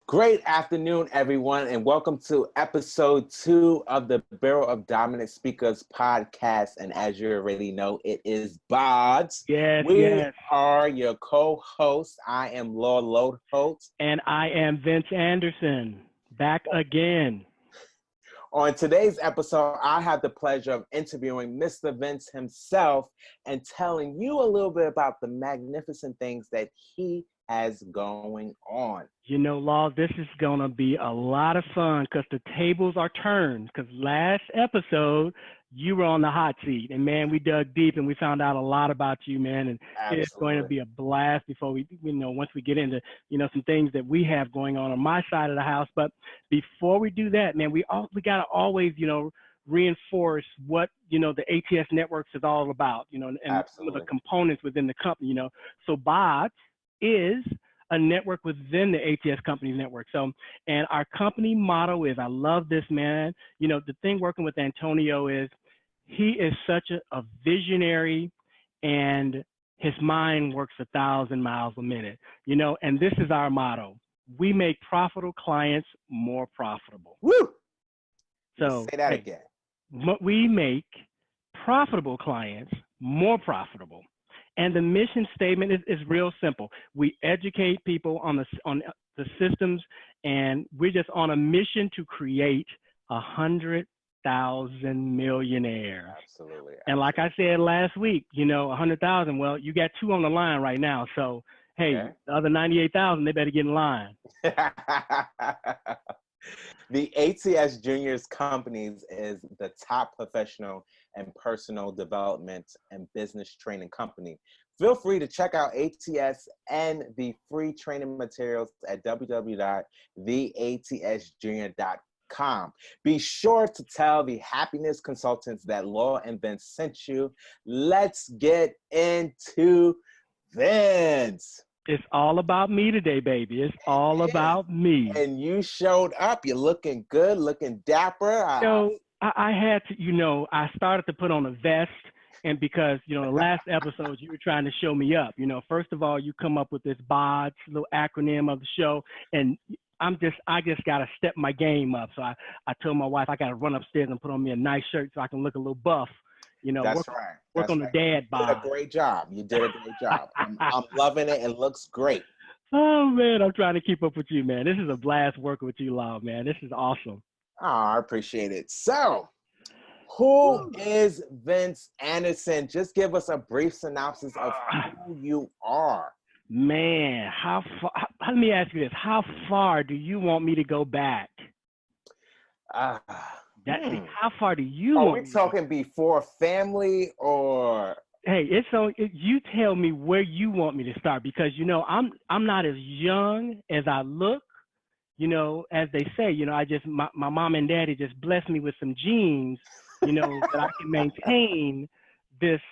Great afternoon, everyone, and welcome to episode 2 of the Bureau of Dominant Speakers podcast. And as you already know, it is Bods. We are your co-hosts. I am Lord Loadholt. And I am Vince Anderson, back again. On today's episode, I have the pleasure of interviewing Mr. Vince himself and telling you a little bit about the magnificent things that he has going on. You know, Law, this is going to be a lot of fun because the tables are turned. Because last episode, you were on the hot seat. And, man, we dug deep and we found out a lot about you, man. And Absolutely. It's going to be a blast before we, once we get into, some things that we have going on my side of the house. But before we do that, man, we got to always, reinforce what, the ATS networks is all about, and Absolutely. some of the components within the company, So Bots is a network within the ATS company network. So, and our company motto is, I love this, man. The thing working with Antonio is he is such a visionary, and his mind works 1,000 miles a minute, and this is our motto. We make profitable clients more profitable. Woo! So say that again. We make profitable clients more profitable. And the mission statement is real simple. We educate people on the systems, and we're just on a mission to create 100,000 millionaires. Absolutely. And like I said last week, 100,000. Well, you got 2 on the line right now. So, hey, okay. The other 98,000, they better get in line. The ATS Juniors Companies is the top professional and personal development and business training company. Feel free to check out ATS and the free training materials at www.theatsjunior.com. Be sure to tell the happiness consultants that Law and Vince sent you. Let's get into Vince. It's all about me today, baby. It's all about me. And you showed up. You're looking good, looking dapper. I had to, I started to put on a vest, and because, the last episode you were trying to show me up. First of all, you come up with this BODS, little acronym of the show, and I just got to step my game up. So I told my wife I got to run upstairs and put on me a nice shirt so I can look a little buff. Work on the dad bod. You did a great job. I'm loving it. It looks great. Oh, man, I'm trying to keep up with you, man. This is a blast working with you, Law, man. This is awesome. Oh, I appreciate it. So, who is Vince Anderson? Just give us a brief synopsis of who you are. Man, how far? Let me ask you this. How far do you want me to go back? How far do you want? Are we talking before family or? Hey, you tell me where you want me to start, because I'm not as young as I look, as they say. My mom and daddy just blessed me with some genes, that I can maintain this,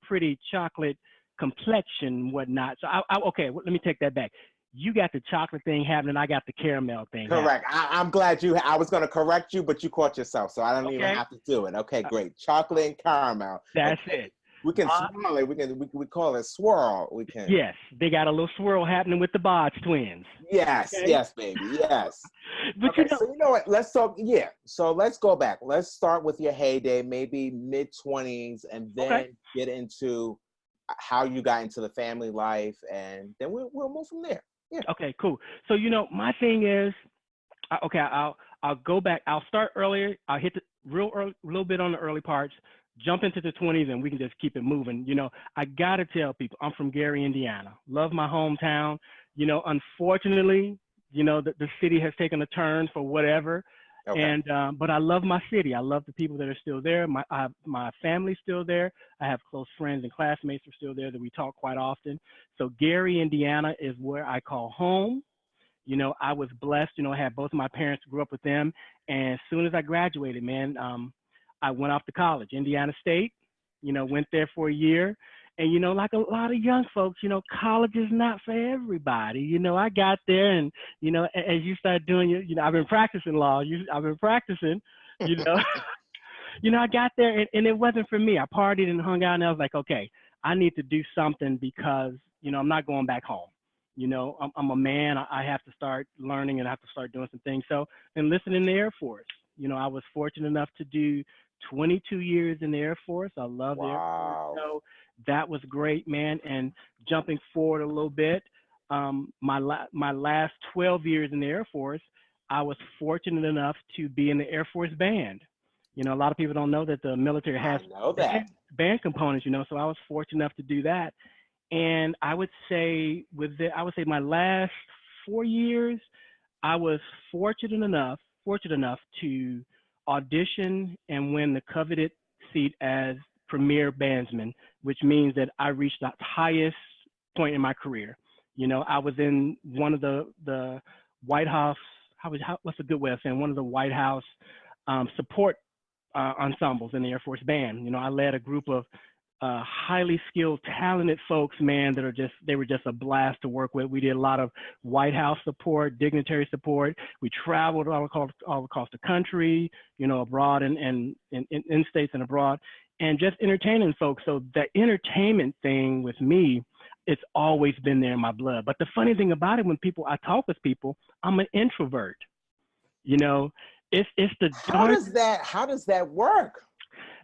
pretty chocolate complexion and whatnot. So okay, let me take that back. You got the chocolate thing happening. I got the caramel thing. Correct. I'm glad I was going to correct you, but you caught yourself, so I don't even have to do it. Okay, great. Chocolate and caramel. That's it. We can swirl it. We call it swirl. We can. Yes, they got a little swirl happening with the Bods twins. Yes, okay? Yes, baby. Yes. But okay, so you know what? Let's talk. Yeah. So let's go back. Let's start with your heyday, maybe mid-20s, and then get into how you got into the family life, and then we'll move from there. Yeah. Okay, cool. So, my thing is, I'll go back. I'll start earlier. I'll hit the little bit on the early parts, jump into the 20s, and we can just keep it moving. I got to tell people I'm from Gary, Indiana. Love my hometown. Unfortunately, the city has taken a turn for whatever. Okay. But I love my city. I love the people that are still there. My family's still there. I have close friends and classmates who are still there that we talk quite often. So Gary, Indiana is where I call home. I was blessed, I had both of my parents, grew up with them. And as soon as I graduated, man, I went off to college, Indiana State, went there for a year. And, like a lot of young folks, college is not for everybody. I got there and, as you start doing, I've been practicing law. I've been practicing, I got there and it wasn't for me. I partied and hung out and I was like, okay, I need to do something because, I'm not going back home. You know, I'm a man. I have to start learning and I have to start doing some things. So, enlisted in the Air Force. You know, I was fortunate enough to do 22 years in the Air Force. I love the Air Force. Wow. So that was great, man. And jumping forward a little bit, my last 12 years in the Air Force, I was fortunate enough to be in the Air Force Band. You know, a lot of people don't know that the military has I know that. band components, you know, so I was fortunate enough to do that. And I would say my last 4 years, I was fortunate enough to audition and win the coveted seat as premier bandsman, which means that I reached the highest point in my career. You know, I was in one of the White House, what's a good way of saying, one of the White House support ensembles in the Air Force Band. You know, I led a group of highly skilled, talented folks, man, they were just a blast to work with. We did a lot of White House support, dignitary support. We traveled all across the country, you know, abroad and in states and abroad, and just entertaining folks. So the entertainment thing with me, it's always been there in my blood. But the funny thing about it, when I talk with people, I'm an introvert. You know, it's the how does that work?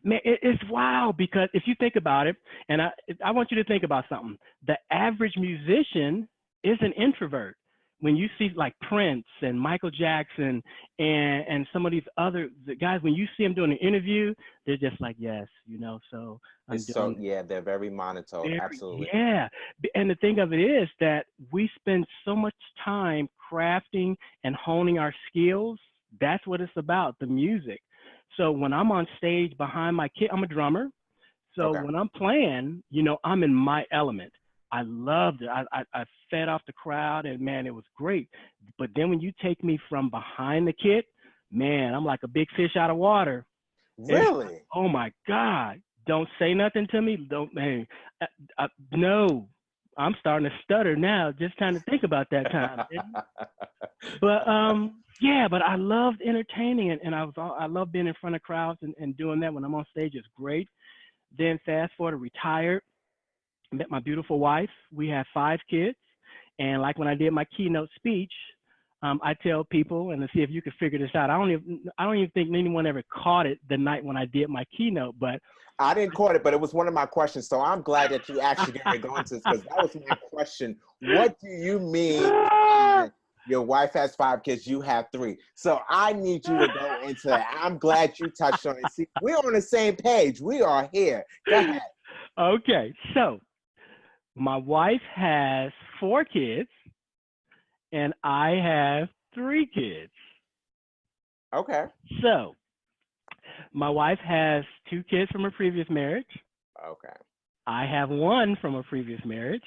Man, it's wild, because if you think about it, and I want you to think about something. The average musician is an introvert. When you see like Prince and Michael Jackson and some of these other guys, when you see them doing an interview, they're just like, yes, you know, so they're very monotone. Absolutely. Yeah. And the thing of it is that we spend so much time crafting and honing our skills. That's what it's about, the music. So when I'm on stage behind my kit, I'm a drummer. So when I'm playing, you know, I'm in my element. I loved it. I fed off the crowd, and man, it was great. But then when you take me from behind the kit, man, I'm like a big fish out of water. Really? Oh my God. Don't say nothing to me. No, I'm starting to stutter now just trying to think about that time. But yeah, but I loved entertaining, and I love being in front of crowds and doing that when I'm on stage. It's great. Then fast forward, retired, met my beautiful wife. We have 5 kids, and like when I did my keynote speech, I tell people, and to see if you can figure this out. I don't even think anyone ever caught it the night when I did my keynote, but I didn't caught it, but it was one of my questions. So I'm glad that you actually get to go into this, because that was my question. What do you mean? Your wife has 5 kids, you have 3. So I need you to go into that. I'm glad you touched on it. See, we're on the same page. We are here. Go ahead. Okay, so my wife has 4 kids, and I have 3 kids. Okay. So my wife has 2 kids from a previous marriage. Okay. I have 1 from a previous marriage,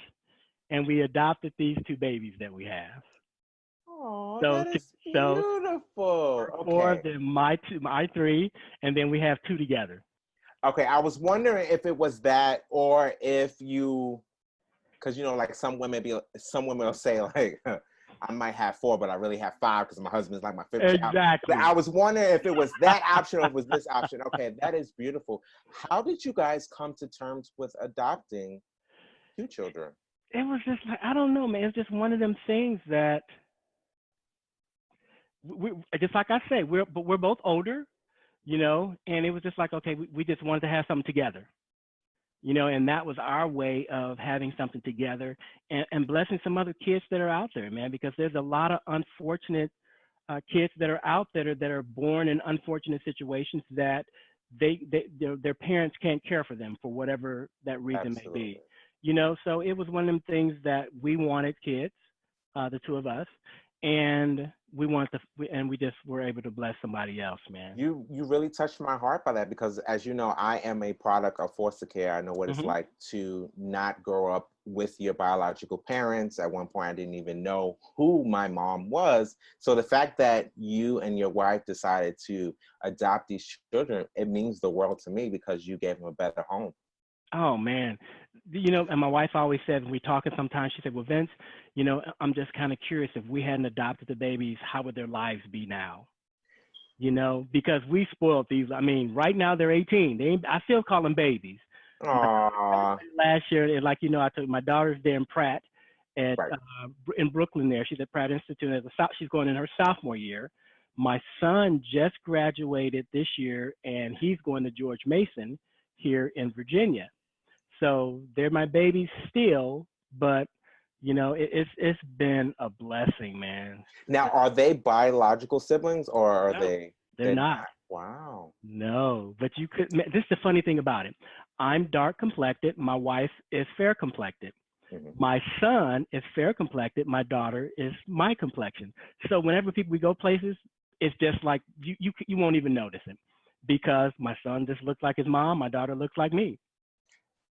and we adopted these 2 babies that we have. Oh, that is beautiful. Okay. 4 of them, my 3, and then we have 2 together. Okay, I was wondering if it was that, or if you, because you know, like some women will say like, I might have 4, but I really have 5 because my husband's like my 5th child. Exactly. But I was wondering if it was that option or if it was this option. Okay, that is beautiful. How did you guys come to terms with adopting 2 children? It was just like, I don't know, man. It's just one of them things that we just like I say, we're both older, you know, and it was just like, okay, we just wanted to have something together, you know, and that was our way of having something together and blessing some other kids that are out there, man, because there's a lot of unfortunate kids that are out there that are born in unfortunate situations that their parents can't care for them for whatever that reason Absolutely. may be, you know. So it was one of them things that we wanted kids, the 2 of us, and we just were able to bless somebody else, man. You really touched my heart by that, because as you know, I am a product of foster care. I know what it's like to not grow up with your biological parents. At one point, I didn't even know who my mom was. So the fact that you and your wife decided to adopt these children, it means the world to me, because you gave them a better home. Oh man, you know, and my wife always said, when we talking sometimes, she said, well, Vince, you know, I'm just kind of curious, if we hadn't adopted the babies, how would their lives be now? You know, because we spoiled these. I mean, right now they're 18. I still call them babies. Aww. Last year, like, you know, I took my daughter's there in Pratt, at Right. in Brooklyn there. She's at Pratt Institute. She's going in her sophomore year. My son just graduated this year, and he's going to George Mason here in Virginia. So they're my babies still, but it's been a blessing, man. Now, are they biological siblings or are No, they? they're not. Wow. No, but you could. This is the funny thing about it. I'm dark complected. My wife is fair complected. Mm-hmm. My son is fair complected. My daughter is my complexion. So whenever we go places, it's just like you won't even notice it because my son just looks like his mom. My daughter looks like me.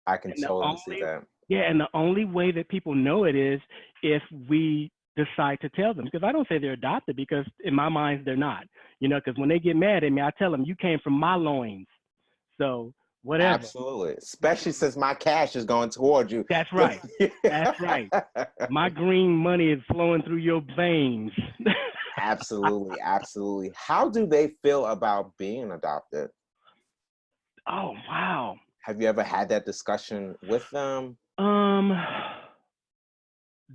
I can totally see that. Yeah, and the only way that people know it is if we decide to tell them. Because I don't say they're adopted because in my mind they're not. Because when they get mad at me, I tell them you came from my loins. So whatever. Absolutely, especially since my cash is going towards you. That's right. That's right. My green money is flowing through your veins. Absolutely, absolutely. How do they feel about being adopted? Oh, wow. Have you ever had that discussion with them?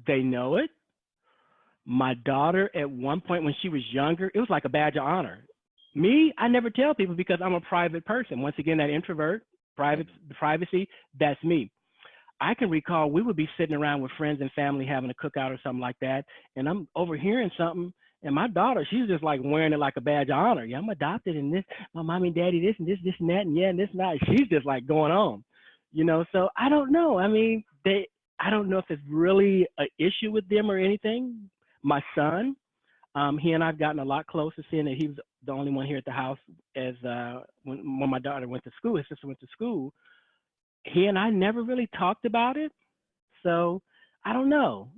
They know it. My daughter, at one point when she was younger, it was like a badge of honor. Me, I never tell people because I'm a private person. Once again, that introvert, privacy, that's me. I can recall we would be sitting around with friends and family having a cookout or something like that, and I'm overhearing something, and my daughter, she's just like wearing it like a badge of honor. Yeah, I'm adopted, and this, my mommy and daddy, this and this, this and that, and yeah, and this and that. She's just like going on, So I don't know. I mean, I don't know if it's really an issue with them or anything. My son, he and I've gotten a lot closer, seeing that he was the only one here at the house as when my daughter went to school, his sister went to school. He and I never really talked about it. So I don't know.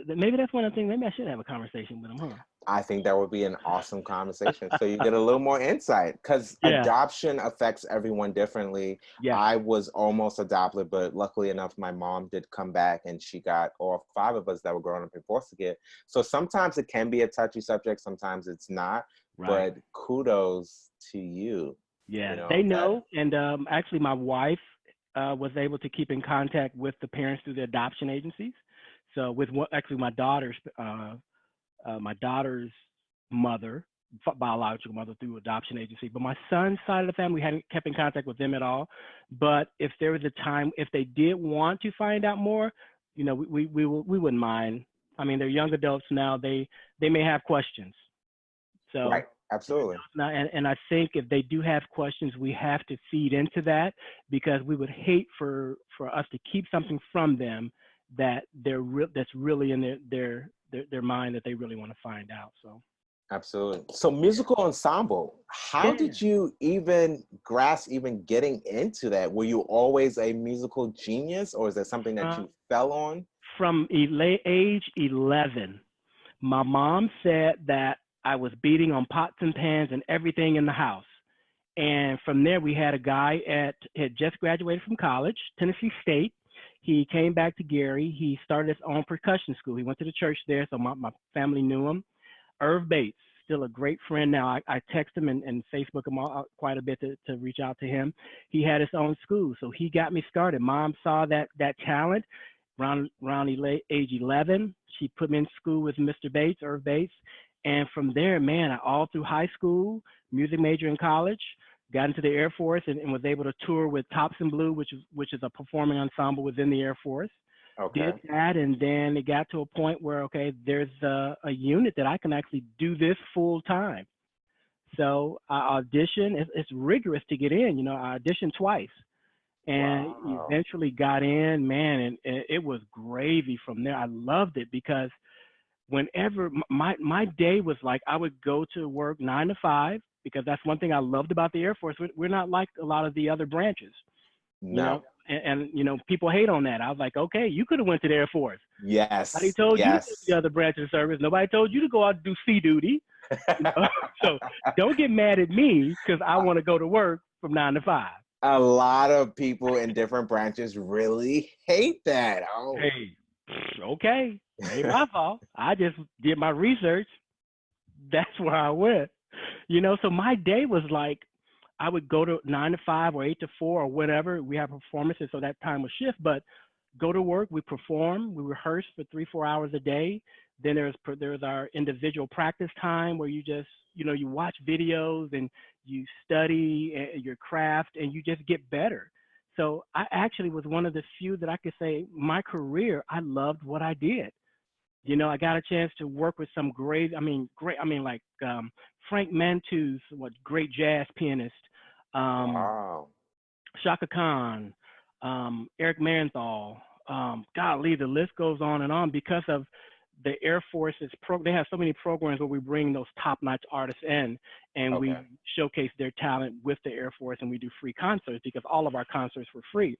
Maybe that's one of the things. Maybe I should have a conversation with him, huh? I think that would be an awesome conversation. So you get a little more insight because adoption affects everyone differently. Yeah. I was almost adopted, but luckily enough, my mom did come back and she got all 5 of us that were growing up in foster care. So sometimes it can be a touchy subject. Sometimes it's not. Right. But kudos to you. Yeah, they know. And actually, my wife was able to keep in contact with the parents through the adoption agencies. So with my daughter's mother, biological mother, through adoption agency. But my son's side of the family, we hadn't kept in contact with them at all. But if there was a time, if they did want to find out more, we wouldn't mind. I mean, they're young adults now. They may have questions. So right. Absolutely. And I think if they do have questions, we have to feed into that because we would hate for us to keep something from them that that's really in their mind that they really want to find out. So. Absolutely. So musical ensemble, how did you even grasp getting into that? Were you always a musical genius or is that something that you fell on? From age 11, my mom said that I was beating on pots and pans and everything in the house. And from there, we had a guy had just graduated from college, Tennessee State. He came back to Gary. He started his own percussion school. He went to the church there, so my family knew him. Irv Bates, still a great friend now. I text him and Facebook him quite a bit to reach out to him. He had his own school, so he got me started. Mom saw that talent around age 11. She put me in school with Mr. Bates, Irv Bates. And from there, man, all through high school, music major in college, got into the Air Force and was able to tour with Tops in Blue, which is a performing ensemble within the Air Force. Okay. Did that, and then it got to a point where, okay, there's a unit that I can actually do this full time. So I auditioned. It's rigorous to get in. I auditioned twice and eventually got in, man, and it was gravy from there. I loved it because whenever my day was like, I would go to work 9 to 5 because that's one thing I loved about the Air Force. We're not like a lot of the other branches. No. And people hate on that. I was like, okay, you could have went to the Air Force. Yes. Nobody told you to go to the other branch of the service. Nobody told you to go out and do sea duty. So don't get mad at me because I want to go to work from 9 to 5. A lot of people in different branches really hate that. Oh. Hey, okay. Ain't my fault. I just did my research. That's where I went. So my day was like, I would go to 9 to 5 or 8 to 4 or whatever. We have performances, so that time was shift. But go to work, we perform, we rehearse for 3-4 hours a day. Then there's our individual practice time where you just, you watch videos and you study your craft and you just get better. So I actually was one of the few that I could say my career, I loved what I did. I got a chance to work with some like Frank Mantu's, great jazz pianist, Wow. Shaka Khan, Eric Marienthal. Golly, the list goes on and on because of the Air Force's they have so many programs where we bring those top-notch artists in and we showcase their talent with the Air Force, and we do free concerts because all of our concerts were free.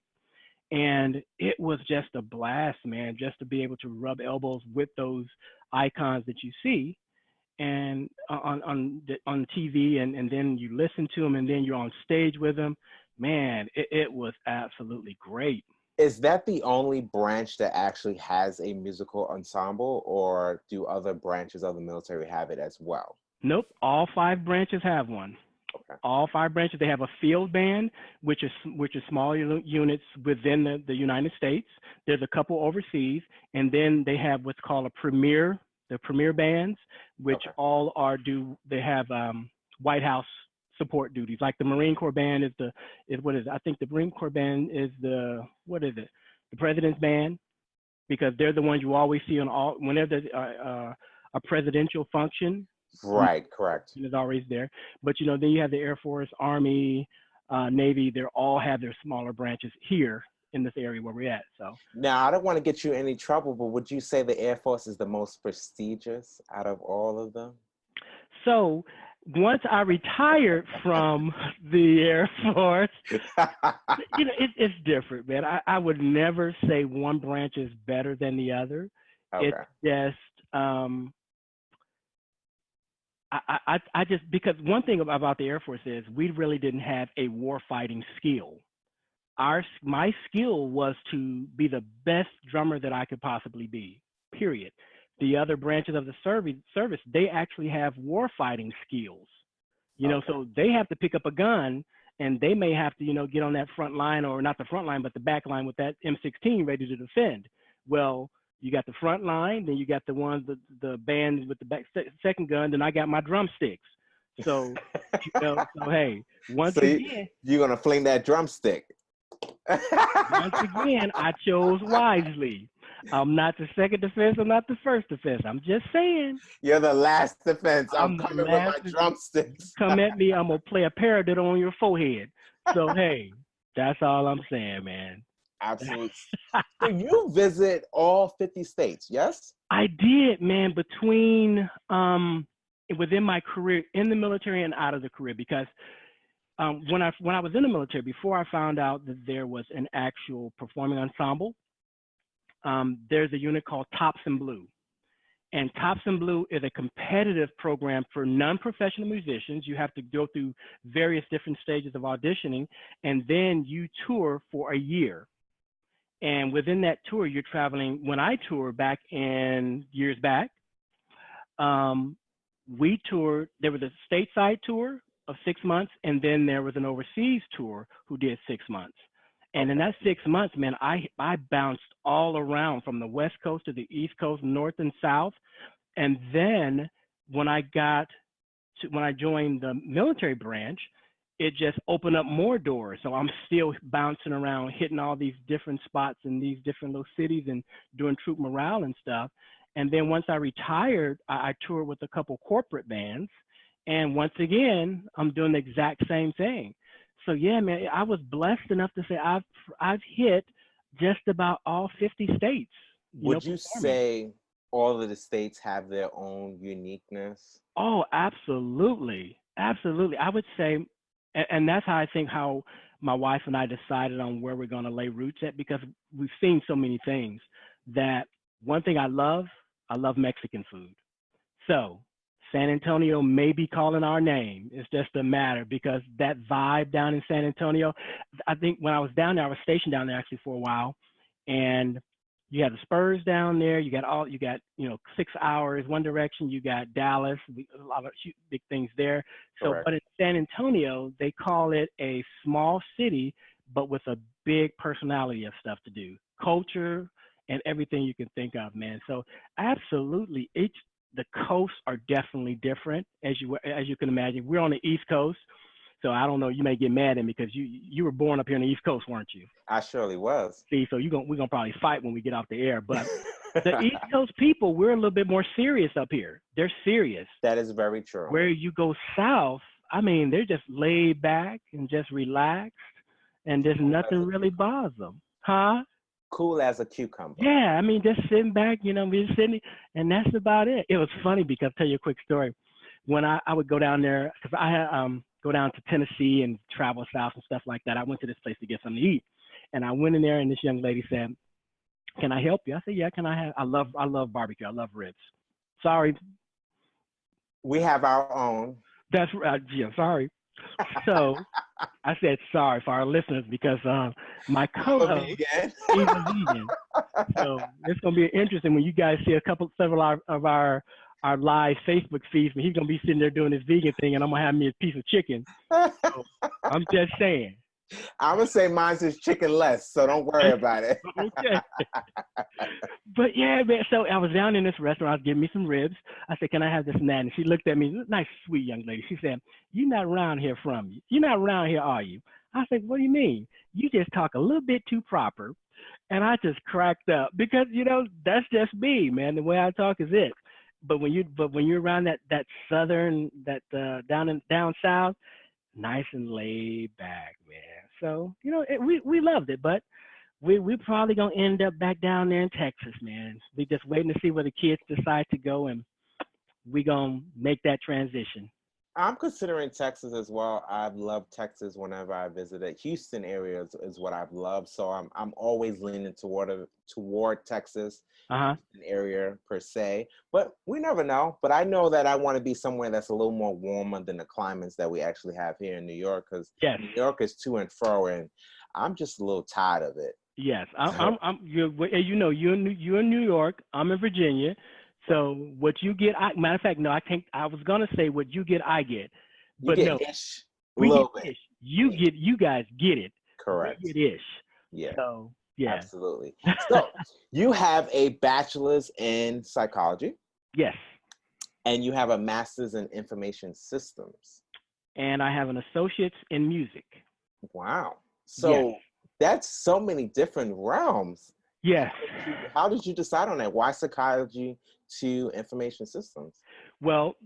And it was just a blast, man, just to be able to rub elbows with those icons that you see and on TV, and then you listen to them, and then you're on stage with them. Man, it was absolutely great. Is that the only branch that actually has a musical ensemble, or do other branches of the military have it as well? Nope, all 5 branches have one. Okay. All 5 branches. They have a field band, which is smaller units within the United States. There's a couple overseas, and then they have what's called the premier bands, which all they have White House support duties. Like the Marine Corps band is what is it? I think the Marine Corps band is the President's band, because they're the ones you always see whenever there's a presidential function. Right, correct. It's always there. But then you have the Air Force, Army, Navy. They all have their smaller branches here in this area where we're at. So now, I don't want to get you in any trouble, but would you say the Air Force is the most prestigious out of all of them? So once I retired from the Air Force, it's different, man. I would never say one branch is better than the other. Okay. It's just I just, because one thing about the Air Force is we really didn't have a warfighting skill. My skill was to be the best drummer that I could possibly be, period. The other branches of the service, they actually have warfighting skills, so they have to pick up a gun, and they may have to, get on that front line, or not the front line, but the back line with that M16 ready to defend. Well, you got the front line, then you got the ones, the band with the second gun, then I got my drumsticks. So, so hey, again, you're going to fling that drumstick. Once again, I chose wisely. I'm not the second defense. I'm not the first defense. I'm just saying. You're the last defense. I'm coming with my drumsticks. Come at me. I'm going to play a paradiddle on your forehead. So, hey, that's all I'm saying, man. Absolutely. So you visit all 50 states, yes? I did, man, between within my career in the military and out of the career, because when I was in the military, before I found out that there was an actual performing ensemble, there's a unit called Tops in Blue. And Tops in Blue is a competitive program for non-professional musicians. You have to go through various different stages of auditioning, and then you tour for a year. And within that tour, you're traveling. When I toured back in years back, we toured, there was a stateside tour of 6 months, and then there was an overseas tour who did 6 months. And in that 6 months, man, I bounced all around from the West Coast to the East Coast, North and South. And then when I joined the military branch, it just opened up more doors. So I'm still bouncing around, hitting all these different spots in these different little cities and doing troop morale and stuff. And then once I retired, I toured with a couple corporate bands. And once again, I'm doing the exact same thing. So yeah, man, I was blessed enough to say I've hit just about all 50 states. Would you say all of the states have their own uniqueness? Oh, absolutely. Absolutely. I would say, and that's how I think how my wife and I decided on where we're going to lay roots at, because we've seen so many things. That one thing I love Mexican food. So San Antonio may be calling our name. It's just a matter, because that vibe down in San Antonio, I think when I was down there, I was stationed down there actually for a while, and you had the Spurs down there. You got 6 hours one direction. You got Dallas, a lot of big things there. So, correct. But in San Antonio, they call it a small city but with a big personality of stuff to do, culture and everything you can think of, man. So absolutely, the coasts are definitely different, as you can imagine. We're on the East Coast, so I don't know. You may get mad at me because you were born up here on the East Coast, weren't you? I surely was. See, so we're gonna probably fight when we get off the air. But the East Coast people, we're a little bit more serious up here. They're serious. That is very true. Where you go south, I mean, they're just laid back and just relaxed, and there's nothing really bothers them, huh? Cool as a cucumber. Yeah, I mean, just sitting back, we're sitting, and that's about it. It was funny because I'll tell you a quick story. When I would go down there, because I had go down to Tennessee and travel south and stuff like that. I went to this place to get something to eat, and I went in there, and this young lady said, "Can I help you?" I said, "Yeah, can I have? I love barbecue. I love ribs." Sorry, we have our own. That's right. Yeah, sorry. So I said sorry for our listeners because my co-host he's a vegan. So it's gonna be interesting when you guys see several of our live Facebook feeds. He's gonna be sitting there doing this vegan thing, and I'm gonna have me a piece of chicken. So I'm just saying. I'm gonna say mine's is chicken less, so don't worry about it. Okay. But yeah, man. So I was down in this restaurant. I was getting me some ribs. I said, "Can I have this and that?" And she looked at me, nice, sweet young lady. She said, "You're not around here, You're not around here, are you?" I said, "What do you mean? You just talk a little bit too proper." And I just cracked up because that's just me, man. The way I talk is it. But when you're around that southern down south, nice and laid back, man. So we loved it, but we probably gonna end up back down there in Texas, man. We just waiting to see where the kids decide to go, and we gonna make that transition. I'm considering Texas as well. I've loved Texas whenever I visited. Houston area is what I've loved, so I'm always leaning toward Texas. Houston area per se, but we never know. But I know that I want to be somewhere that's a little more warmer than the climates that we actually have here in New York, because New York is to and fro, and I'm just a little tired of it. Yes, you're in New York. I'm in Virginia. So what you get, matter of fact, no, I can't. I was gonna say what you get, I get, but no, ish, we get ish. You guys get it. Correct. We get ish. Yeah. So yeah. Absolutely. So you have a bachelor's in psychology. Yes. And you have a master's in information systems. And I have an associate's in music. Wow. So that's so many different realms. Yes. How did you decide on that? Why psychology to information systems? Well,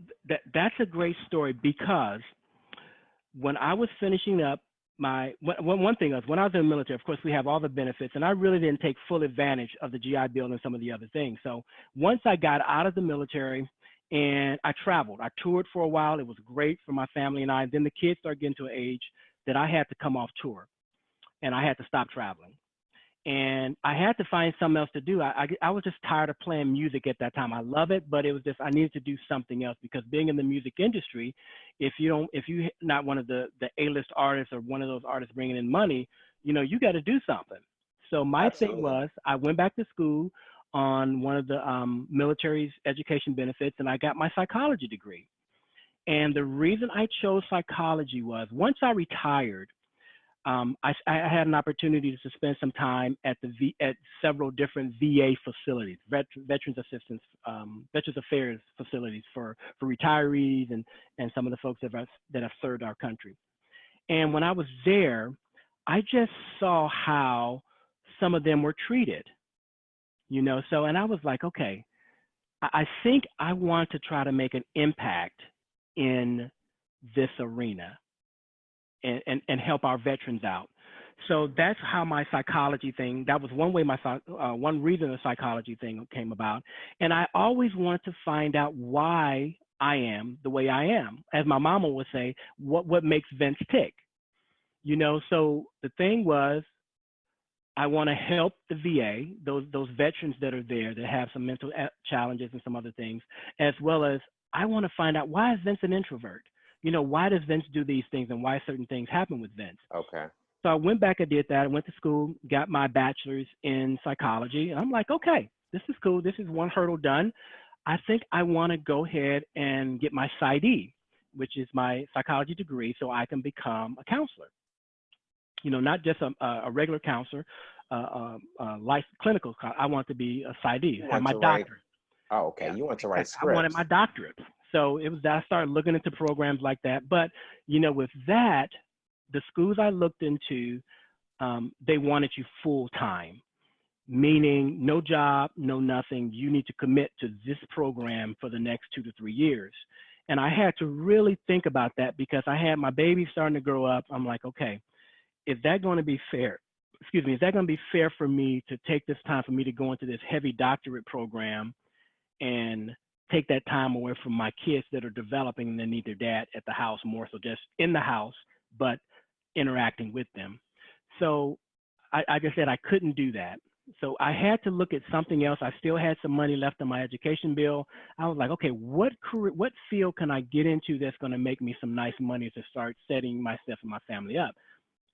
that's a great story because when I was finishing up one thing was when I was in the military, of course, we have all the benefits, and I really didn't take full advantage of the GI Bill and some of the other things. So once I got out of the military and I traveled, I toured for a while. It was great for my family and I. Then the kids started getting to an age that I had to come off tour and I had to stop traveling. And I had to find something else to do. I was just tired of playing music at that time. I love it, but it was just I needed to do something else because being in the music industry, if you're not one of the A-list artists or one of those artists bringing in money, you got to do something. So my thing was I went back to school on one of the military's education benefits, and I got my psychology degree. And the reason I chose psychology was once I retired, I had an opportunity to spend some time at several different VA facilities, Veterans Affairs facilities for retirees and some of the folks that have served our country. And when I was there, I just saw how some of them were treated, So, and I was like, okay, I think I want to try to make an impact in this arena. And help our veterans out. So that's how my psychology thing, that was one reason the psychology thing came about. And I always wanted to find out why I am the way I am. As my mama would say, what makes Vince tick? So the thing was, I want to help the VA, those veterans that are there that have some mental challenges and some other things, as well as I want to find out why is Vince an introvert? Why does Vince do these things and why certain things happen with Vince? Okay. So I went back and did that. I went to school, got my bachelor's in psychology. And I'm like, okay, this is cool. This is one hurdle done. I think I want to go ahead and get my PsyD, which is my psychology degree, so I can become a counselor. not just a regular counselor, life clinical. I want to be a PsyD, have my doctorate. Oh, okay. Yeah. You want to write scripts. I wanted my doctorate. So it was that I started looking into programs like that. But, with that, the schools I looked into, they wanted you full time, meaning no job, no nothing. You need to commit to this program for the next 2 to 3 years. And I had to really think about that because I had my baby starting to grow up. I'm like, okay, is that going to be fair? Is that going to be fair for me to take this time for me to go into this heavy doctorate program and take that time away from my kids that are developing and they need their dad at the house more so just in the house, but interacting with them. So I just said I couldn't do that. So I had to look at something else. I still had some money left on my education bill. I was like, okay, what field can I get into that's going to make me some nice money to start setting myself and my family up?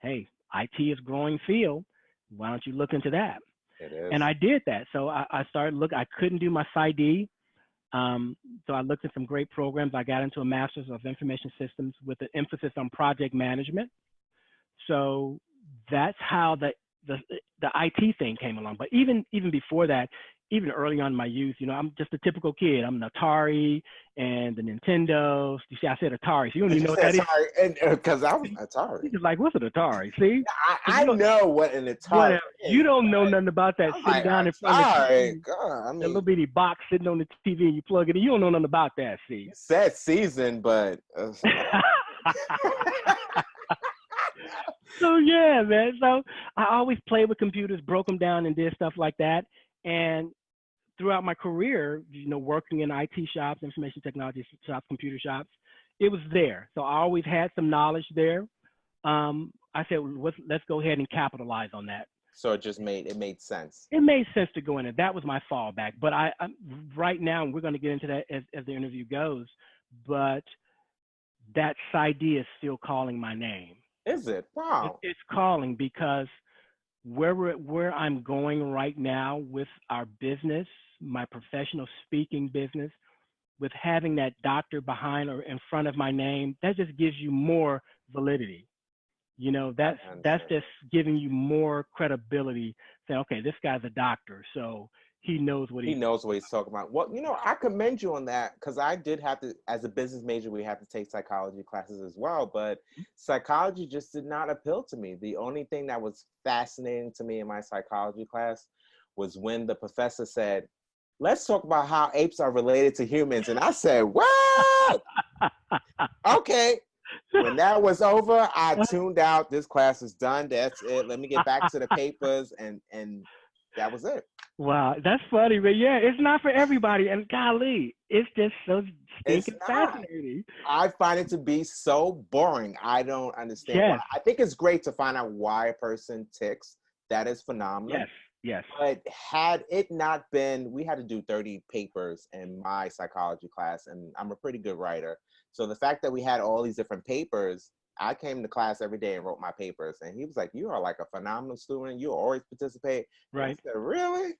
Hey, IT is a growing field. Why don't you look into that? It is. And I did that. So I started looking. I couldn't do my PsyD. So I looked at some great programs. I got into a master's of information systems with an emphasis on project management. So that's how the IT thing came along. But even before that, even early on in my youth, I'm just a typical kid. I'm an Atari and the Nintendo. You see, I said Atari, so you don't even know what that is. Because I was Atari. He's like, what's an Atari? See? I know what an Atari is. You don't know nothing about that. Sitting down in front of the TV, God, the little bitty box sitting on the TV and you plug it in. You don't know nothing about that, see? Set season, but... So yeah, man. So I always played with computers, broke them down and did stuff like that. And throughout my career, working in IT shops, information technology shops, computer shops, it was there. So I always had some knowledge there. I said, let's go ahead and capitalize on that. So it made sense. It made sense to go in it. That was my fallback. But I right now, and we're going to get into that as the interview goes, but that PsyD is still calling my name. Is it? Wow. It's calling because where I'm going right now with our business, my professional speaking business, with having that doctor behind or in front of my name, that just gives you more validity. That's just giving you more credibility. Saying, okay, this guy's a doctor, so he knows what he's talking about. Well, I commend you on that because I did have to, as a business major, we have to take psychology classes as well. But psychology just did not appeal to me. The only thing that was fascinating to me in my psychology class was when the professor said, let's talk about how apes are related to humans. And I said, what? Okay. When that was over, I tuned out. This class is done. That's it. Let me get back to the papers. And that was it. Wow, that's funny, but yeah, it's not for everybody. And golly, it's just so stinking fascinating. I find it to be so boring. I don't understand why. I think it's great to find out why a person ticks. That is phenomenal. Yes. But had it not been, we had to do 30 papers in my psychology class, and I'm a pretty good writer. So the fact that we had all these different papers, I came to class every day and wrote my papers. And he was like, you are like a phenomenal student. You always participate. Right. I said, really?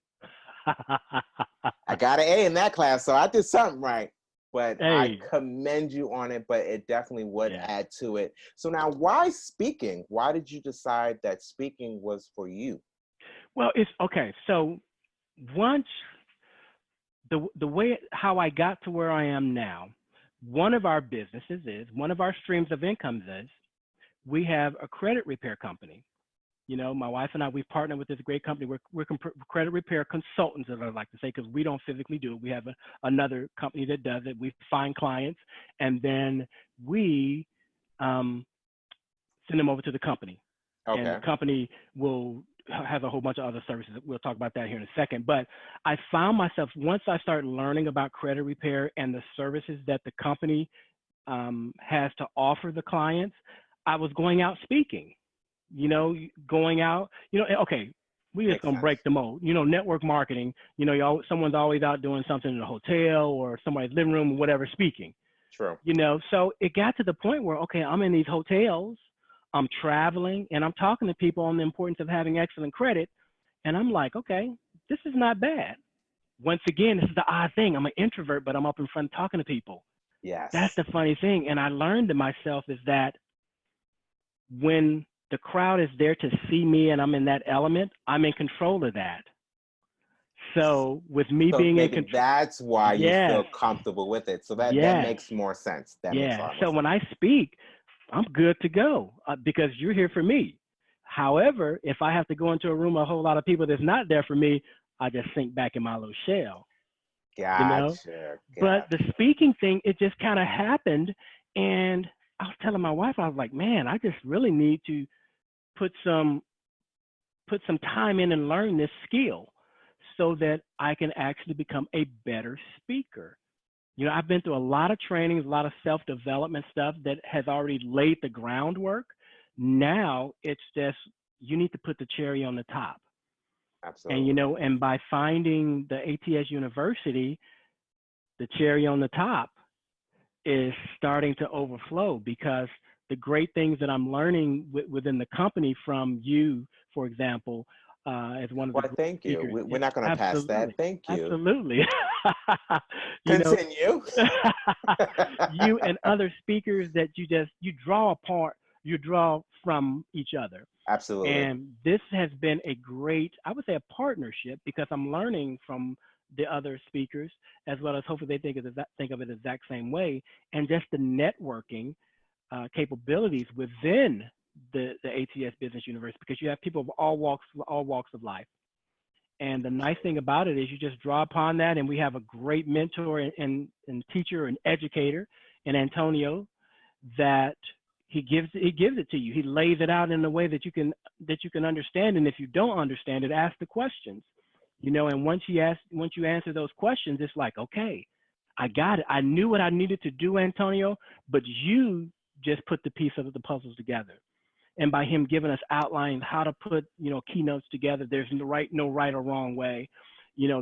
I got an A in that class, so I did something right. But I commend you on it, but it definitely would add to it. So now, why speaking? Why did you decide that speaking was for you? Well, it's okay. So once the way how I got to where I am now, one of our streams of income is we have a credit repair company. My wife and I, we've partnered with this great company. We're credit repair consultants, as I like to say, because we don't physically do it. We have another company that does it. We find clients, and then we send them over to the company. Okay. And the company has a whole bunch of other services. We'll talk about that here in a second. But I found myself, once I started learning about credit repair and the services that the company has to offer the clients, I was going out speaking. Okay, we just gonna break the mold. Network marketing, someone's always out doing something in a hotel or somebody's living room or whatever, speaking. True. So it got to the point where, okay, I'm in these hotels, I'm traveling, and I'm talking to people on the importance of having excellent credit. And I'm like, okay, this is not bad. Once again, this is the odd thing. I'm an introvert, but I'm up in front talking to people. Yes. That's the funny thing. And I learned to myself is that when the crowd is there to see me and I'm in that element, I'm in control of that. So with me being in control, that's why you feel yes, comfortable with it. So that yes, makes more sense. That makes a lot more so sense. when I speak, I'm good to go because you're here for me. However, if I have to go into a room with a whole lot of people that's not there for me, I just sink back in my little shell. Gotcha. But the speaking thing, it just kind of happened. And I was telling my wife, I was like, man, I just really need to put some time in and learn this skill so that I can actually become a better speaker. I've been through a lot of trainings, a lot of self-development stuff that has already laid the groundwork. Now it's just, you need to put the cherry on the top. Absolutely. And, and by finding the ATS University, the cherry on the top is starting to overflow, because the great things that I'm learning within the company from you, for example, as one of the thank you. speakers. We're not going to pass that. Thank you. Absolutely. Continue. You and other speakers that you draw from each other. Absolutely. And this has been a great, I would say, a partnership, because I'm learning from the other speakers, as well as hopefully they think of it the exact same way, and just the networking capabilities within the ATS Business University, because you have people of all walks of life. And the nice thing about it is you just draw upon that, and we have a great mentor and teacher and educator in Antonio, that he gives it to you. He lays it out in a way that you can understand. And if you don't understand it, ask the questions. And once you answer those questions, it's like, okay, I got it. I knew what I needed to do, Antonio, but you just put the piece of the puzzles together. And by him giving us outlines how to put, keynotes together, there's no right or wrong way.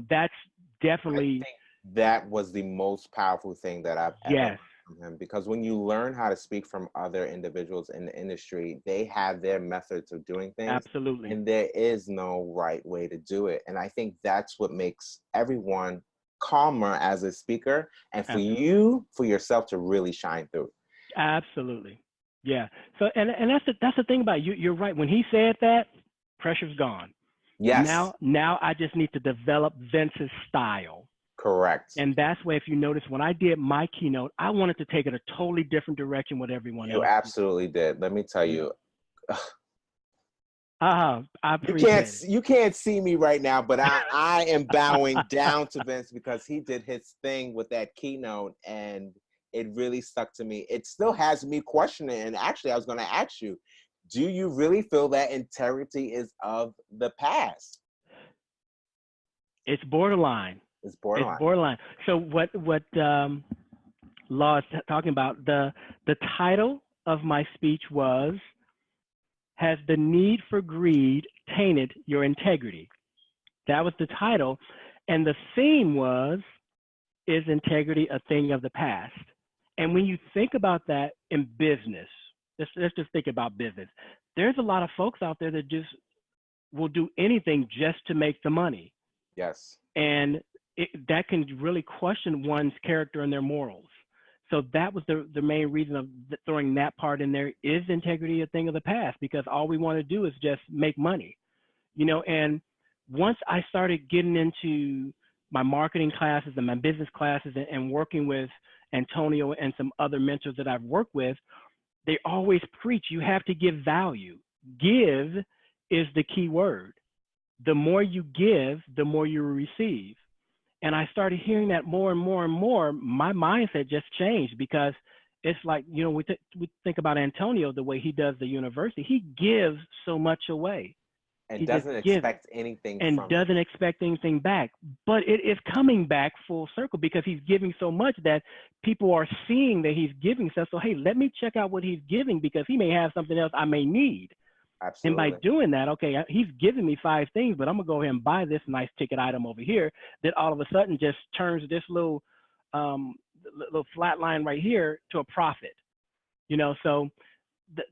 That's definitely. I think that was the most powerful thing that I've ever learned from him, because when you learn how to speak from other individuals in the industry, they have their methods of doing things. Absolutely. And there is no right way to do it. And I think that's what makes everyone calmer as a speaker, and for yourself to really shine through. Absolutely. Yeah. So, and that's the thing about you. You're right. When he said that, pressure's gone. Yes. Now I just need to develop Vince's style. Correct. And that's why, if you notice, when I did my keynote, I wanted to take it a totally different direction with everyone else. You absolutely did. Let me tell you. I appreciate it. You can't see me right now, but I am bowing down to Vince, because he did his thing with that keynote, and it really stuck to me. It still has me questioning. And actually, I was going to ask you, do you really feel that integrity is of the past? It's borderline. It's borderline. It's borderline. So what Law is talking about, the title of my speech was, "Has the need for greed tainted your integrity?" That was the title. And the theme was, is integrity a thing of the past? And when you think about that in business, let's just think about business. There's a lot of folks out there that just will do anything just to make the money. Yes. And that can really question one's character and their morals. So that was the main reason of throwing that part in there. Is integrity a thing of the past? Because all we want to do is just make money, and once I started getting into my marketing classes and my business classes and working with Antonio and some other mentors that I've worked with, they always preach, you have to give value. Give is the key word. The more you give, the more you receive. And I started hearing that more and more and more. My mindset just changed, because it's like, we think about Antonio, the way he does the university. He gives so much away. And he doesn't expect anything and from doesn't expect anything back. But it is coming back full circle, because he's giving so much that people are seeing that he's giving stuff. So, hey, let me check out what he's giving, because he may have something else I may need. Absolutely. And by doing that, okay, he's giving me 5 things, but I'm going to go ahead and buy this nice ticket item over here that all of a sudden just turns this little flat line right here to a profit. So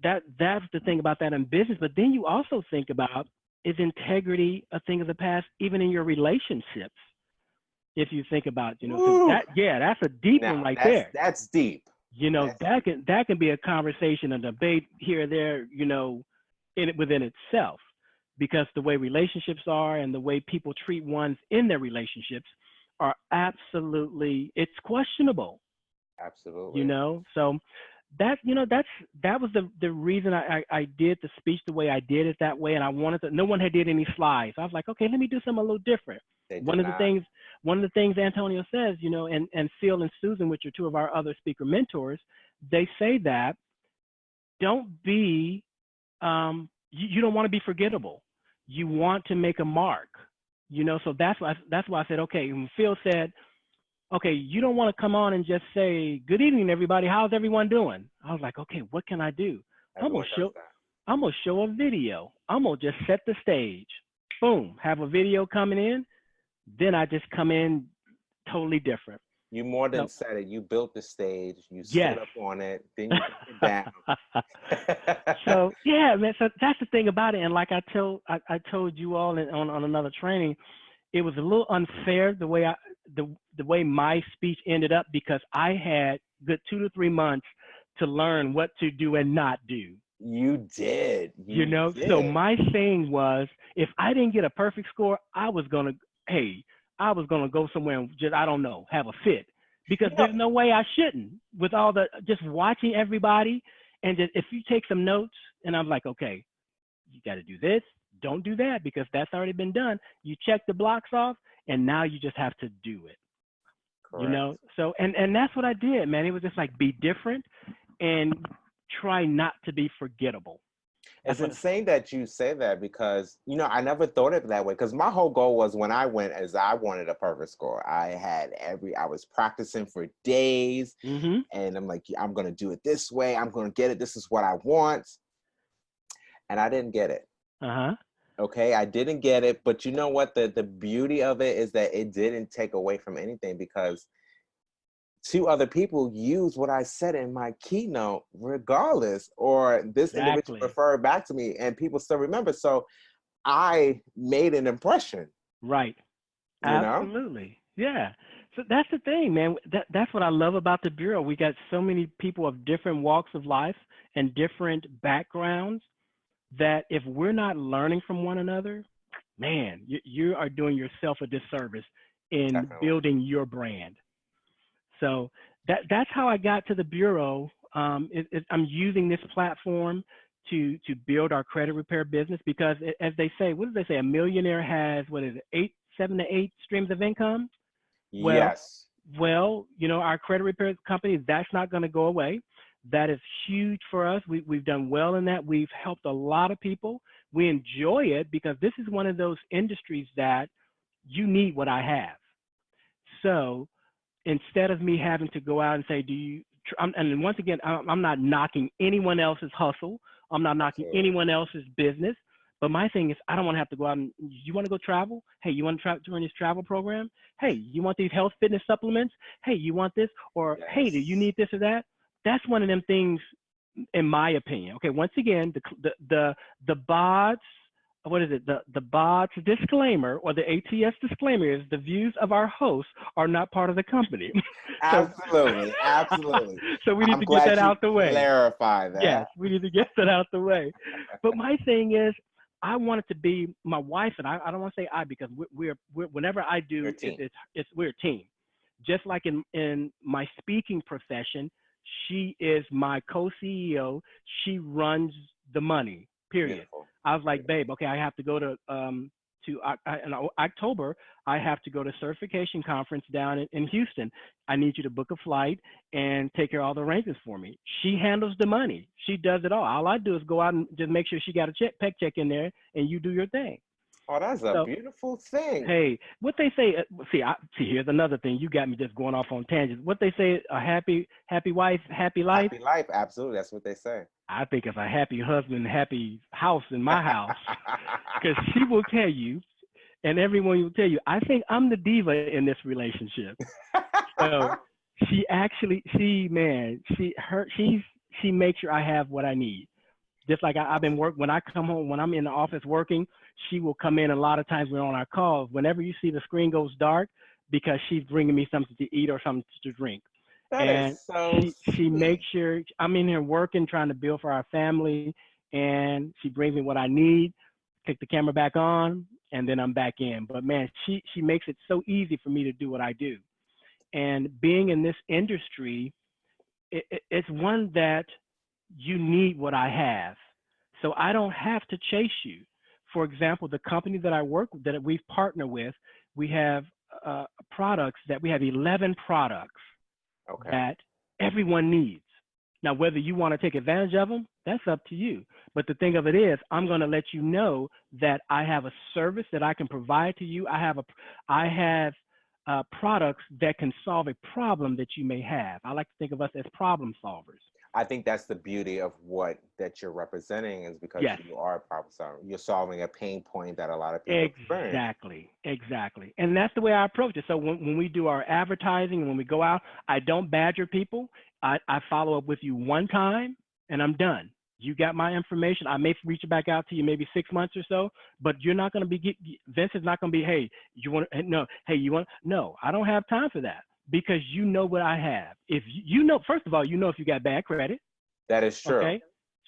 that's the thing about that in business. But then you also think about, is integrity a thing of the past, even in your relationships? If you think about, that's a deep one right there. That's deep. That can be a conversation, a debate here or there, within itself, because the way relationships are and the way people treat ones in their relationships are absolutely, it's questionable. Absolutely. So that, that was the reason I did the speech the way I did it that way. And I wanted to, no one had did any slides. I was like, okay, let me do something a little different. One of the things Antonio says, and Phil and Susan, which are two of our other speaker mentors, they say that don't be, you don't want to be forgettable. You want to make a mark, so that's why I said, okay, when Phil said, okay, you don't want to come on and just say, good evening, everybody. How's everyone doing? I was like, okay, what can I do? I'm going to show a video. I'm going to just set the stage. Boom, have a video coming in. Then I just come in totally different. You more than said it. You built the stage. You stood up on it. Then you took it down. So, yeah, man. So that's the thing about it. And like I told you all on another training, it was a little unfair the way my speech ended up, because I had good 2 to 3 months to learn what to do and not do. You did. You did. So my thing was, if I didn't get a perfect score, I was gonna go somewhere and just, I don't know, have a fit, because there's no way I shouldn't, with all the just watching everybody. And just, if you take some notes, and I'm like, okay, you got to do this, don't do that, because that's already been done. You check the blocks off, and now you just have to do it. Correct. So and that's what I did, man. It was just like, be different and try not to be forgettable. It's insane that you say that, because, I never thought of it that way, because my whole goal was, when I went, is I wanted a perfect score. I was practicing for days, and I'm like, I'm going to do it this way. I'm going to get it. This is what I want. And I didn't get it. Okay, I didn't get it. But you know what? The beauty of it is that it didn't take away from anything, because 2 other people used what I said in my keynote regardless, or this individual referred back to me, and people still remember. So I made an impression. Right. Absolutely. Yeah. So that's the thing, man. That's what I love about the Bureau. We got so many people of different walks of life and different backgrounds, that if we're not learning from one another, man, you are doing yourself a disservice in building your brand. So that's how I got to the Bureau. I'm using this platform to build our credit repair business, because as they say, what do they say? A millionaire has, 7 to 8 streams of income. Yes. Well, our credit repair company, that's not going to go away. That is huge for us. We've done well in that. We've helped a lot of people. We enjoy it, because this is one of those industries that you need what I have. So instead of me having to go out and say, and once again, I'm not knocking anyone else's hustle. I'm not knocking anyone else's business. But my thing is, I don't want to have to go out and, you want to go travel? Hey, you want to join this travel program? Hey, you want these health fitness supplements? Hey, you want this? Or, hey, do you need this or that? That's one of them things, in my opinion. Okay, once again, the BODS, what is it? The BODS disclaimer, or the ATS disclaimer, is the views of our hosts are not part of the company. Absolutely. So we need to get that out the way. Clarify that. Yes, we need to get that out the way. But my thing is, I want it to be my wife, and I don't want to say I, because we're whenever I do, we're a team. Just like in my speaking profession, she is my co-CEO. She runs the money, period. Beautiful. I was like, babe, okay, I have to go to in October, I have to go to certification conference down in Houston. I need you to book a flight and take care of all the arrangements for me. She handles the money. She does it all. All I do is go out and just make sure she got a paycheck check in there, and you do your thing. Oh, that's a beautiful thing. Hey, what they say, see, here's another thing. You got me just going off on tangents. What they say, a happy wife, happy life. Happy life, absolutely. That's what they say. I think it's a happy husband, happy house in my house. Because she will tell you, and everyone will tell you, I think I'm the diva in this relationship. So she makes sure I have what I need. Just like I've been when I come home, when I'm in the office working, she will come in. A lot of times we're on our calls. Whenever you see the screen goes dark, because she's bringing me something to eat or something to drink. That is so she makes sure I'm in here working, trying to build for our family, and she brings me what I need, click the camera back on, and then I'm back in. But man, she makes it so easy for me to do what I do. And being in this industry, it's one that you need what I have. So I don't have to chase you. For example, the company that I work with, that we've partnered with, we have products that we have 11 products that everyone needs. Now, whether you want to take advantage of them, that's up to you. But the thing of it is, I'm going to let you know that I have a service that I can provide to you. I have products that can solve a problem that you may have. I like to think of us as problem solvers. I think that's the beauty of what that you're representing, is because you are a problem solver. You're solving a pain point that a lot of people experience. Exactly. And that's the way I approach it. So when we do our advertising, when we go out, I don't badger people. I follow up with you one time and I'm done. You got my information. I may reach back out to you maybe 6 months or so, but you're not going to be, Vince is not going to be, hey, no, I don't have time for that, because you know what I have. If you know, first of all, you know if you got bad credit. That is true. Okay.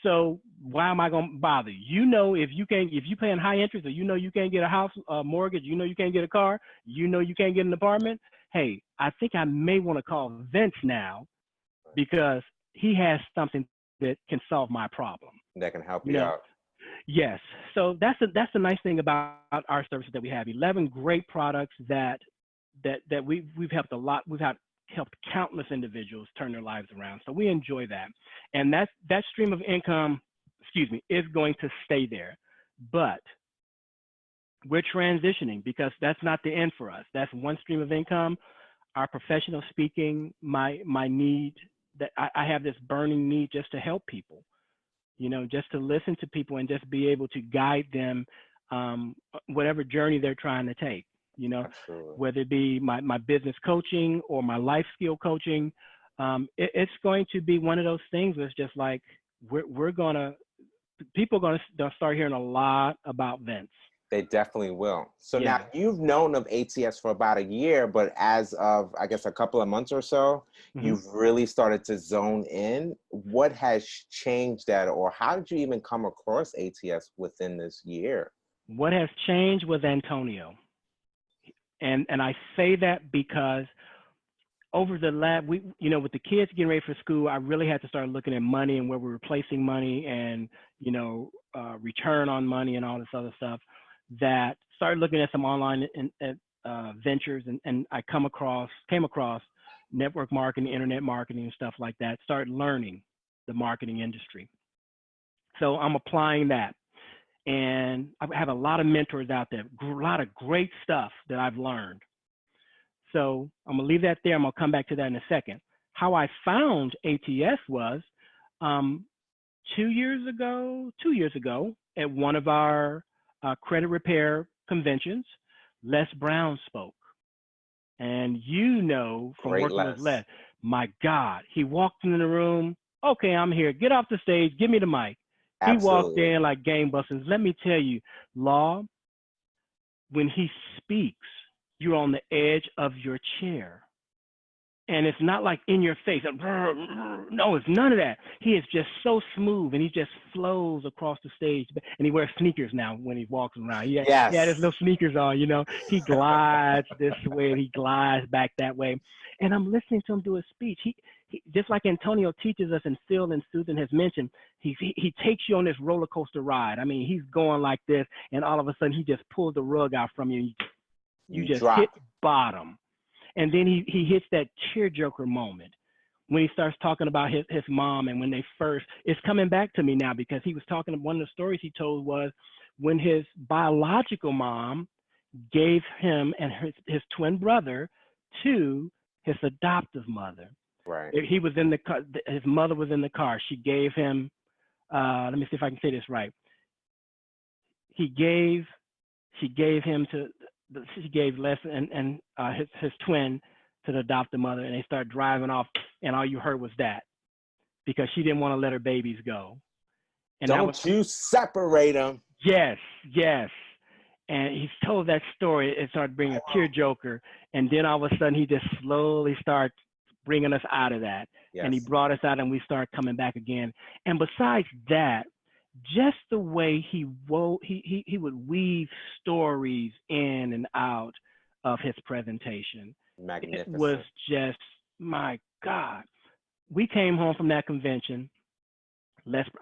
So why am I going to bother you? You know, if you paying high interest, or you know you can't get a house mortgage, you know you can't get a car, you know you can't get an apartment. Hey, I think I may want to call Vince now, because he has something that can solve my problem. That can help you out. Yes. So that's the nice thing about our services, that we have 11 great products that we've helped a lot. We've helped countless individuals turn their lives around. So we enjoy that. And that stream of income, is going to stay there. But we're transitioning, because that's not the end for us. That's one stream of income. Our professional speaking, my need, that I have this burning need just to help people, just to listen to people and just be able to guide them, whatever journey they're trying to take, Absolutely. Whether it be my business coaching or my life skill coaching. It's going to be one of those things where it's just like, people are going to start hearing a lot about Vince. They definitely will. So now you've known of ATS for about a year, but as of, I guess, a couple of months or so, you've really started to zone in. What has changed that, or how did you even come across ATS within this year? What has changed was Antonio. And I say that because over the lab, with the kids getting ready for school, I really had to start looking at money and where we were placing money, and, return on money and all this other stuff. That started looking at some online ventures, and I came across network marketing, internet marketing, and stuff like that. Started learning the marketing industry. So I'm applying that, and I have a lot of mentors out there, a lot of great stuff that I've learned. So I'm gonna leave that there. I'm gonna come back to that in a second. How I found ATS was 2 years ago at one of our credit repair conventions, Les Brown spoke. And from Great working Les. with Les, my God, he walked into the room. Okay, I'm here. Get off the stage. Give me the mic. Absolutely. He walked in like gangbusters. Let me tell you, Law, when he speaks, you're on the edge of your chair. And it's not like in your face. No, it's none of that. He is just so smooth, and he just flows across the stage. And he wears sneakers now when he walks around. Yeah, there's no sneakers on, He glides this way, and he glides back that way. And I'm listening to him do his speech. He just like Antonio teaches us, and Phil and Susan has mentioned, he takes you on this roller coaster ride. I mean, he's going like this, and all of a sudden he just pulls the rug out from you. You just hit bottom. And then he hits that tearjerker moment when he starts talking about his mom, and when they first, it's coming back to me now, because he was talking, one of the stories he told was when his biological mom gave him and his twin brother to his adoptive mother. Right. He was in the car, his mother was in the car. She gave him, let me see if I can say this right. She gave Les and his twin to the adoptive mother, and they started driving off, and all you heard was that, because she didn't want to let her babies go. And don't you separate them. Yes. And he told that story. It started bringing a tearjerker, and then all of a sudden he just slowly started bringing us out of that. Yes. And he brought us out, and we started coming back again. And besides that, just the way he would weave stories in and out of his presentation. It was Magnificent. just, my God. We came home from that convention.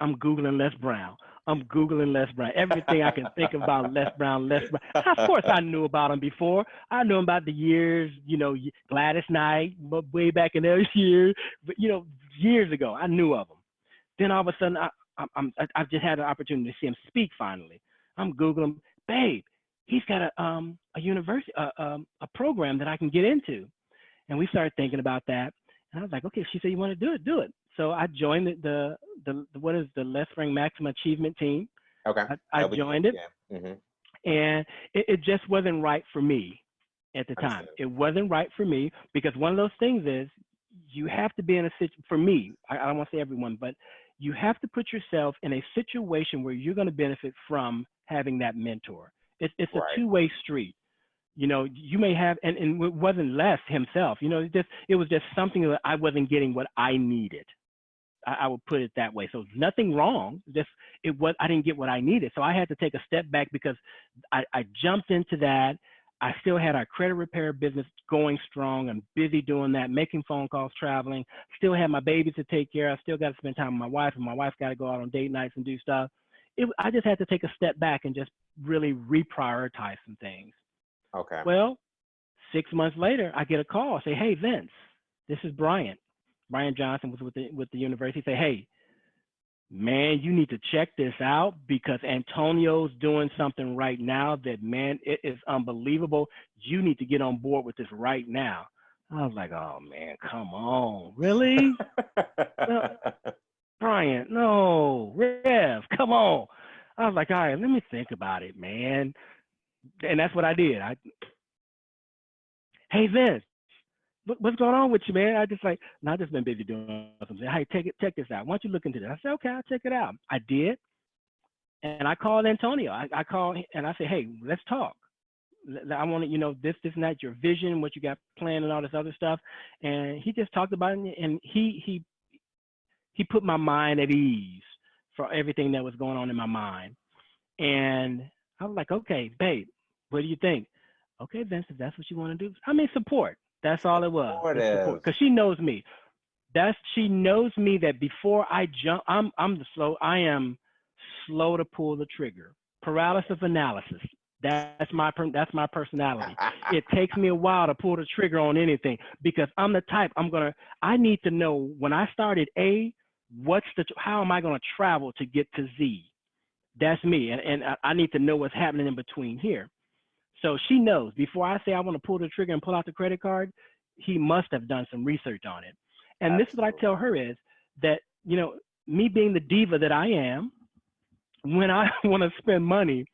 I'm Googling Les Brown. I'm Googling Les Brown. Everything I can think about Les Brown, Les Brown. Of course, I knew about him before. I knew him about the years, Gladys Knight, way back in those years, but, years ago, I knew of him. Then all of a sudden, I've just had an opportunity to see him speak finally. I'm Googling, babe, he's got a university, a program that I can get into. And we started thinking about that. And I was like, okay, she said, you want to do it, do it. So I joined the what is the Les Spring Maximum Achievement Team. Okay. I joined it. Yeah. Mm-hmm. And it just wasn't right for me at the time. It wasn't right for me because one of those things is you have to be in a situation, for me, I don't want to say everyone, but you have to put yourself in a situation where you're going to benefit from having that mentor. It's a two-way street. You may have, and it wasn't Les himself, it was just something that I wasn't getting what I needed. I would put it that way. So nothing wrong, just I didn't get what I needed. So I had to take a step back because I jumped into that. I still had our credit repair business going strong. I'm busy doing that, making phone calls, traveling, still had my baby to take care of. I still got to spend time with my wife, and my wife got to go out on date nights and do stuff. I just had to take a step back and just really reprioritize some things. Okay. Well, 6 months later, I get a call. I say, hey, Vince, this is Brian. Brian Johnson was with the university. Say, hey, man, you need to check this out because Antonio's doing something right now that, man, it is unbelievable. You need to get on board with this right now. I was like, oh, man, come on. Really? No, Brian, no. Rev, come on. I was like, all right, let me think about it, man. And that's what I did. Hey, Vince, what's going on with you, man? I just been busy doing something. Hey, check this out. Why don't you look into this? I said, okay, I'll check it out. I did. And I called Antonio. I called and I said, hey, let's talk. I want to, this and that, your vision, what you got planned and all this other stuff. And he just talked about it, and he put my mind at ease for everything that was going on in my mind. And I was like, okay, babe, what do you think? Okay, Vince, if that's what you want to do. I mean, support. That's all it was. Support. Because she knows me. She knows me that before I jump, I am slow to pull the trigger. Paralysis of analysis. That's my personality. It takes me a while to pull the trigger on anything because I'm the type, I need to know when I started A, how am I going to travel to get to Z? That's me. And I need to know what's happening in between here. So she knows before I say I want to pull the trigger and pull out the credit card, he must have done some research on it. And Absolutely. This is what I tell her is that, me being the diva that I am, when I want to spend money,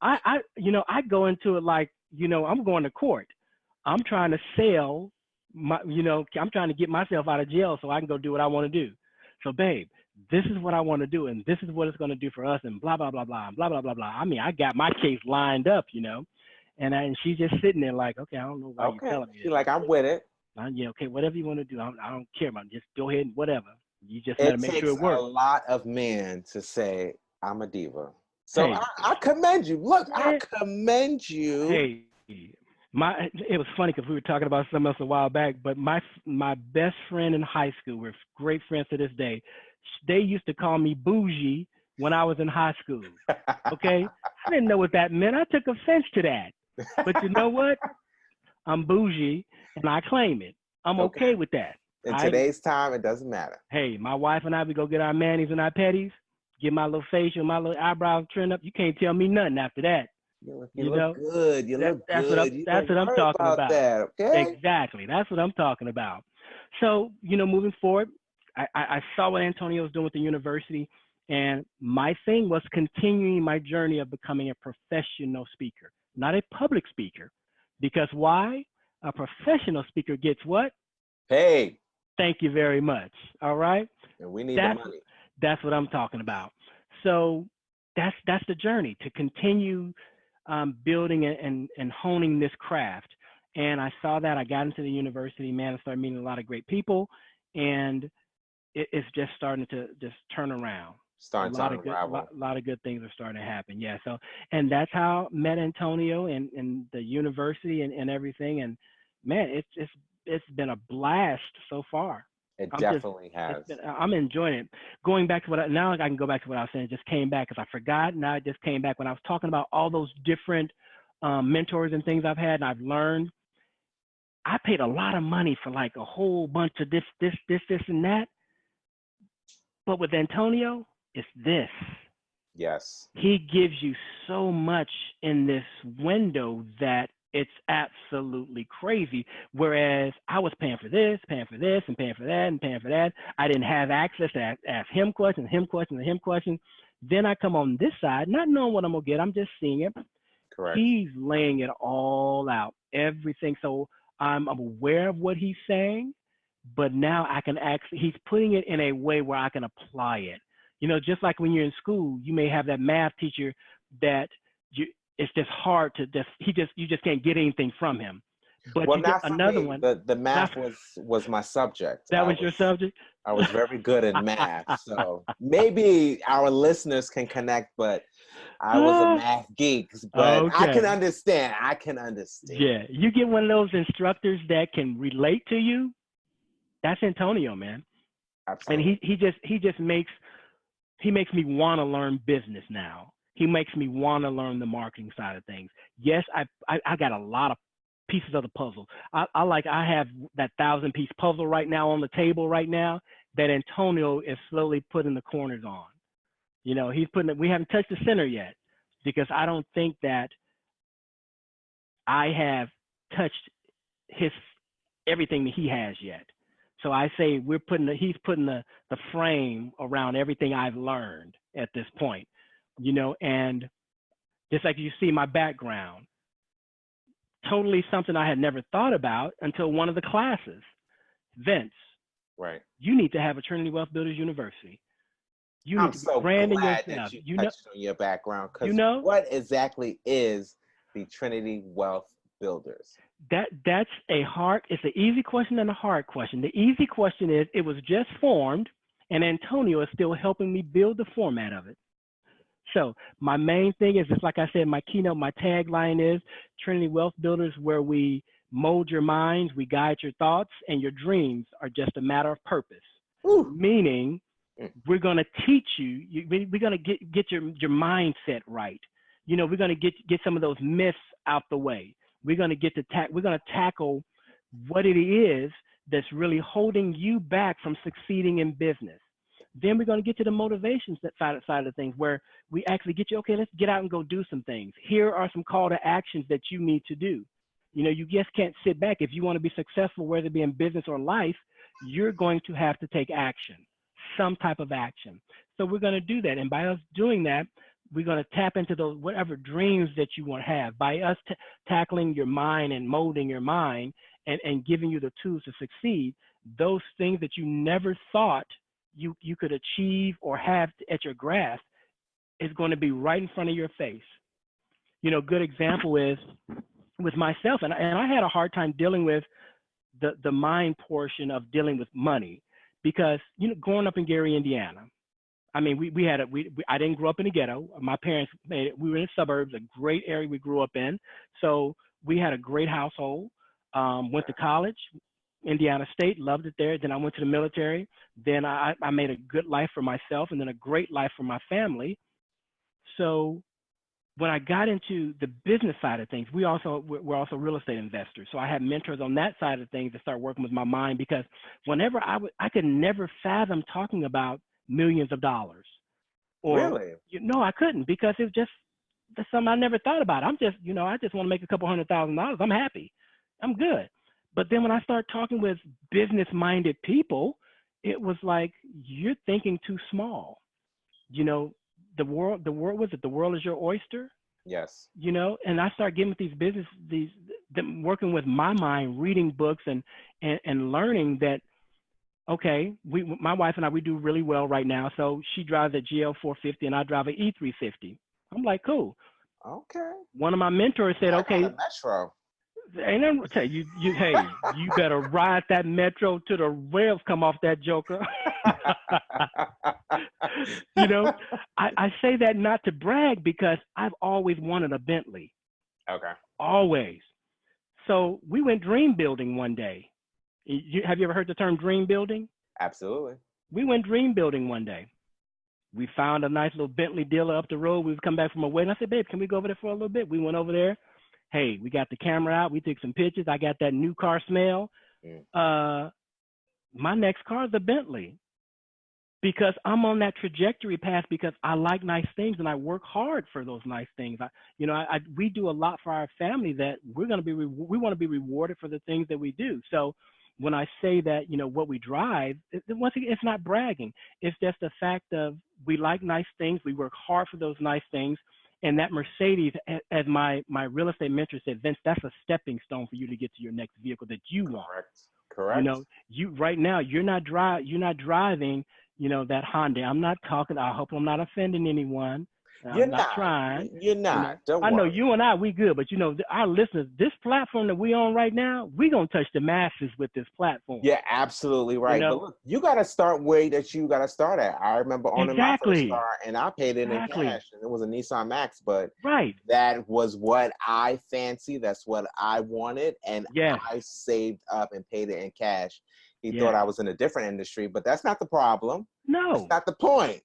I go into it like, I'm going to court. I'm trying to sell I'm trying to get myself out of jail so I can go do what I want to do. So babe, this is what I want to do. And this is what it's going to do for us and blah, blah, blah, blah, blah, blah, blah, blah. I mean, I got my case lined up, and she's just sitting there like, okay, I don't know why you're telling me this. She's like, I'm with it. Yeah, okay, whatever you want to do. I don't care about it. Just go ahead and whatever. You just got to make sure it works. It takes a lot of men to say, I'm a diva. So hey, I commend you. Look, I commend you. Hey, it was funny because we were talking about something else a while back, but my best friend in high school, we're great friends to this day. They used to call me bougie when I was in high school. Okay? I didn't know what that meant. I took offense to that. But you know what? I'm bougie and I claim it. I'm okay with that. In today's time, it doesn't matter. Hey, my wife and I, we go get our manis and our petties, get my little facial, my little eyebrows trimmed up. You can't tell me nothing after that. You look good. You look good. That's what I'm talking about. That, okay? Exactly. That's what I'm talking about. So, moving forward, I saw what Antonio was doing with the university, and my thing was continuing my journey of becoming a professional speaker, not a public speaker. Because why? A professional speaker gets what? Paid. Thank you very much. All right? And we need the money. That's what I'm talking about. So that's the journey to continue building and honing this craft. And I saw that. I got into the university, man. I started meeting a lot of great people, and it's just starting to just turn around. starting to unravel. A lot of good things are starting to happen. Yeah. So, and that's how I met Antonio and the university and everything. And man, it's been a blast so far. It definitely has. I'm enjoying it. Going back to now I can go back to what I was saying. It just came back because I forgot. Now it just came back when I was talking about all those different mentors and things I've had and I've learned. I paid a lot of money for like a whole bunch of this, and that. But with Antonio, it's this. Yes. He gives you so much in this window that it's absolutely crazy. Whereas I was paying for this, and paying for that, and paying for that. I didn't have access to ask him questions. Then I come on this side, not knowing what I'm going to get. I'm just seeing it. Correct. He's laying it all out, everything. So I'm aware of what he's saying, but now I can actually, he's putting it in a way where I can apply it. You know, just like when you're in school, you may have that math teacher that it's just hard to you just can't get anything from him. But well, you get another one. The math was my subject. That was your subject? I was very good in math. So maybe our listeners can connect, but I was a math geek. But okay. I can understand. Yeah. You get one of those instructors that can relate to you. That's Antonio, man. Absolutely. And he just makes me want to learn business now. He makes me want to learn the marketing side of things. Yes, I got a lot of pieces of the puzzle. I have that 1,000-piece puzzle right now on the table right now that Antonio is slowly putting the corners on. You know, we haven't touched the center yet because I don't think that I have touched everything that he has yet. So I say he's putting the frame around everything I've learned at this point, you know, and just like you see my background, totally something I had never thought about until one of the classes. Vince, right? You need to have a Trinity Wealth Builders University. I'm so glad that you touched on your background because what exactly is the Trinity Wealth Builders? That's it's an easy question and a hard question. The easy question is it was just formed and Antonio is still helping me build the format of it. So my main thing is, just like I said, my keynote, my tagline is Trinity Wealth Builders, where we mold your minds, we guide your thoughts, and your dreams are just a matter of purpose. Ooh. Meaning we're going to teach you, we're going to get your mindset right. You know, we're going to get some of those myths out the way. We're going to tackle what it is that's really holding you back from succeeding in business. Then we're going to get to the motivations side of things, where we actually get you, okay, let's get out and go do some things. Here are some call to actions that you need to do. You know, you just can't sit back. If you want to be successful, whether it be in business or life, you're going to have to take action, some type of action. So we're going to do that. And by us doing that, we're going to tap into those whatever dreams that you want to have. By us tackling your mind and molding your mind and giving you the tools to succeed, those things that you never thought you could achieve or have at your grasp is going to be right in front of your face. You know, good example is with myself, and I had a hard time dealing with the mind portion of dealing with money because, you know, growing up in Gary, Indiana, I mean, I didn't grow up in the ghetto. My parents we were in the suburbs, a great area we grew up in. So we had a great household, went to college, Indiana State, loved it there. Then I went to the military. Then I made a good life for myself and then a great life for my family. So when I got into the business side of things, we're also real estate investors. So I had mentors on that side of things to start working with my mind, because whenever I could never fathom talking about millions of dollars. Really? No, I couldn't, because that's something I never thought about. I just want to make a couple $100,000. I'm happy. I'm good. But then when I start talking with business-minded people, it was like, you're thinking too small. You know, the world is your oyster. Yes. You know, and I start getting with working with my mind, reading books and learning that, okay, my wife and I, we do really well right now. So she drives a GL 450 and I drive an E350. I'm like, cool. Okay. One of my mentors said, okay. Metro. Ain't nothing to tell you. Hey, you better ride that Metro till the rails come off that joker. You know, I say that not to brag because I've always wanted a Bentley. Okay. Always. So we went dream building one day. Have you ever heard the term dream building? Absolutely. We went dream building one day. We found a nice little Bentley dealer up the road. We would come back from a wedding. I said, babe, can we go over there for a little bit? We went over there. Hey, we got the camera out. We took some pictures. I got that new car smell. My next car is a Bentley because I'm on that trajectory path because I like nice things and I work hard for those nice things. We do a lot for our family that we want to be rewarded for the things that we do. So when I say that, what we drive, once again, it's not bragging. It's just the fact of we like nice things. We work hard for those nice things. And that Mercedes, as my real estate mentor said, Vince, that's a stepping stone for you to get to your next vehicle that you want. Correct. You right now, you're not driving, that Honda. I'm not talking. I hope I'm not offending anyone. You're I'm not trying. You're not. Don't worry. I know you and I, we good, but our listeners, this platform that we on right now, we gonna touch the masses with this platform. Yeah, absolutely right. But look, you gotta start where that you gotta start at. I remember owning my first car, and I paid it in cash. And it was a Nissan Max, but that was what I fancied. That's what I wanted, and I saved up and paid it in cash. He thought I was in a different industry, but that's not the problem. No, that's not the point.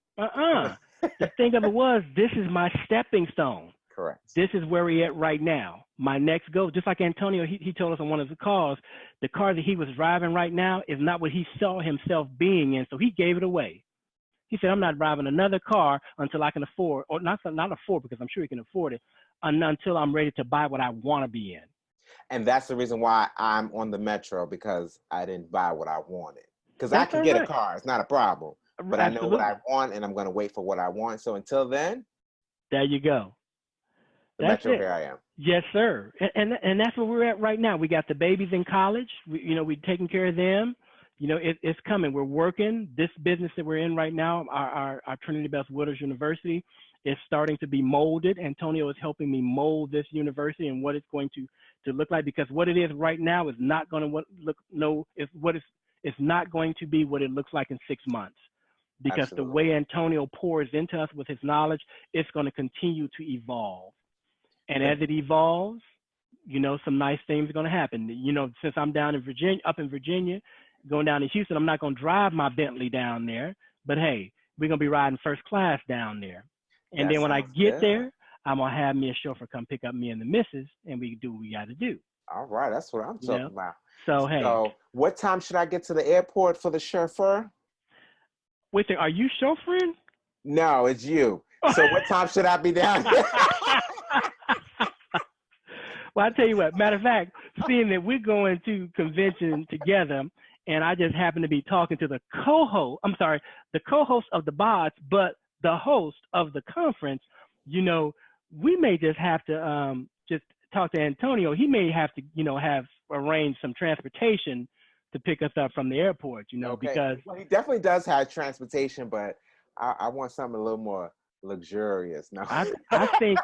The thing of it was, this is my stepping stone. Correct. This is where we're at right now. My next goal, just like Antonio, he told us on one of the calls, the car that he was driving right now is not what he saw himself being in, so he gave it away. He said, I'm not driving another car until I can afford, or not afford because I'm sure he can afford it, until I'm ready to buy what I want to be in. And that's the reason why I'm on the Metro, because I didn't buy what I wanted. Because I can get a car. It's not a problem. But I know what I want, and I'm going to wait for what I want. So until then, there you go. That's Metro, here I am. Yes, sir. And that's where we're at right now. We got the babies in college. We're taking care of them. It's coming. We're working. This business that we're in right now, our Trinity Beth Wooders University, is starting to be molded. Antonio is helping me mold this university and what it's going to look like, because what it is right now is not going to it's not going to be what it looks like in 6 months. Because the way Antonio pours into us with his knowledge, it's going to continue to evolve. And as it evolves, some nice things are going to happen. Since I'm up in Virginia, going down to Houston, I'm not going to drive my Bentley down there. But hey, we're going to be riding first class down there. And then when I get there, I'm going to have me a chauffeur come pick up me and the missus, and we do what we got to do. All right, that's what I'm talking about. So, hey. So what time should I get to the airport for the chauffeur? Wait, are you chauffeuring? No, it's you. So what time should I be down here? Well, I tell you what, matter of fact, seeing that we're going to convention together, and I just happen to be talking to the co-host of the BODS, but the host of the conference, we may just have to just talk to Antonio. He may have to, have arranged some transportation to pick us up from the airport, because he definitely does have transportation, but I want something a little more luxurious. No, I think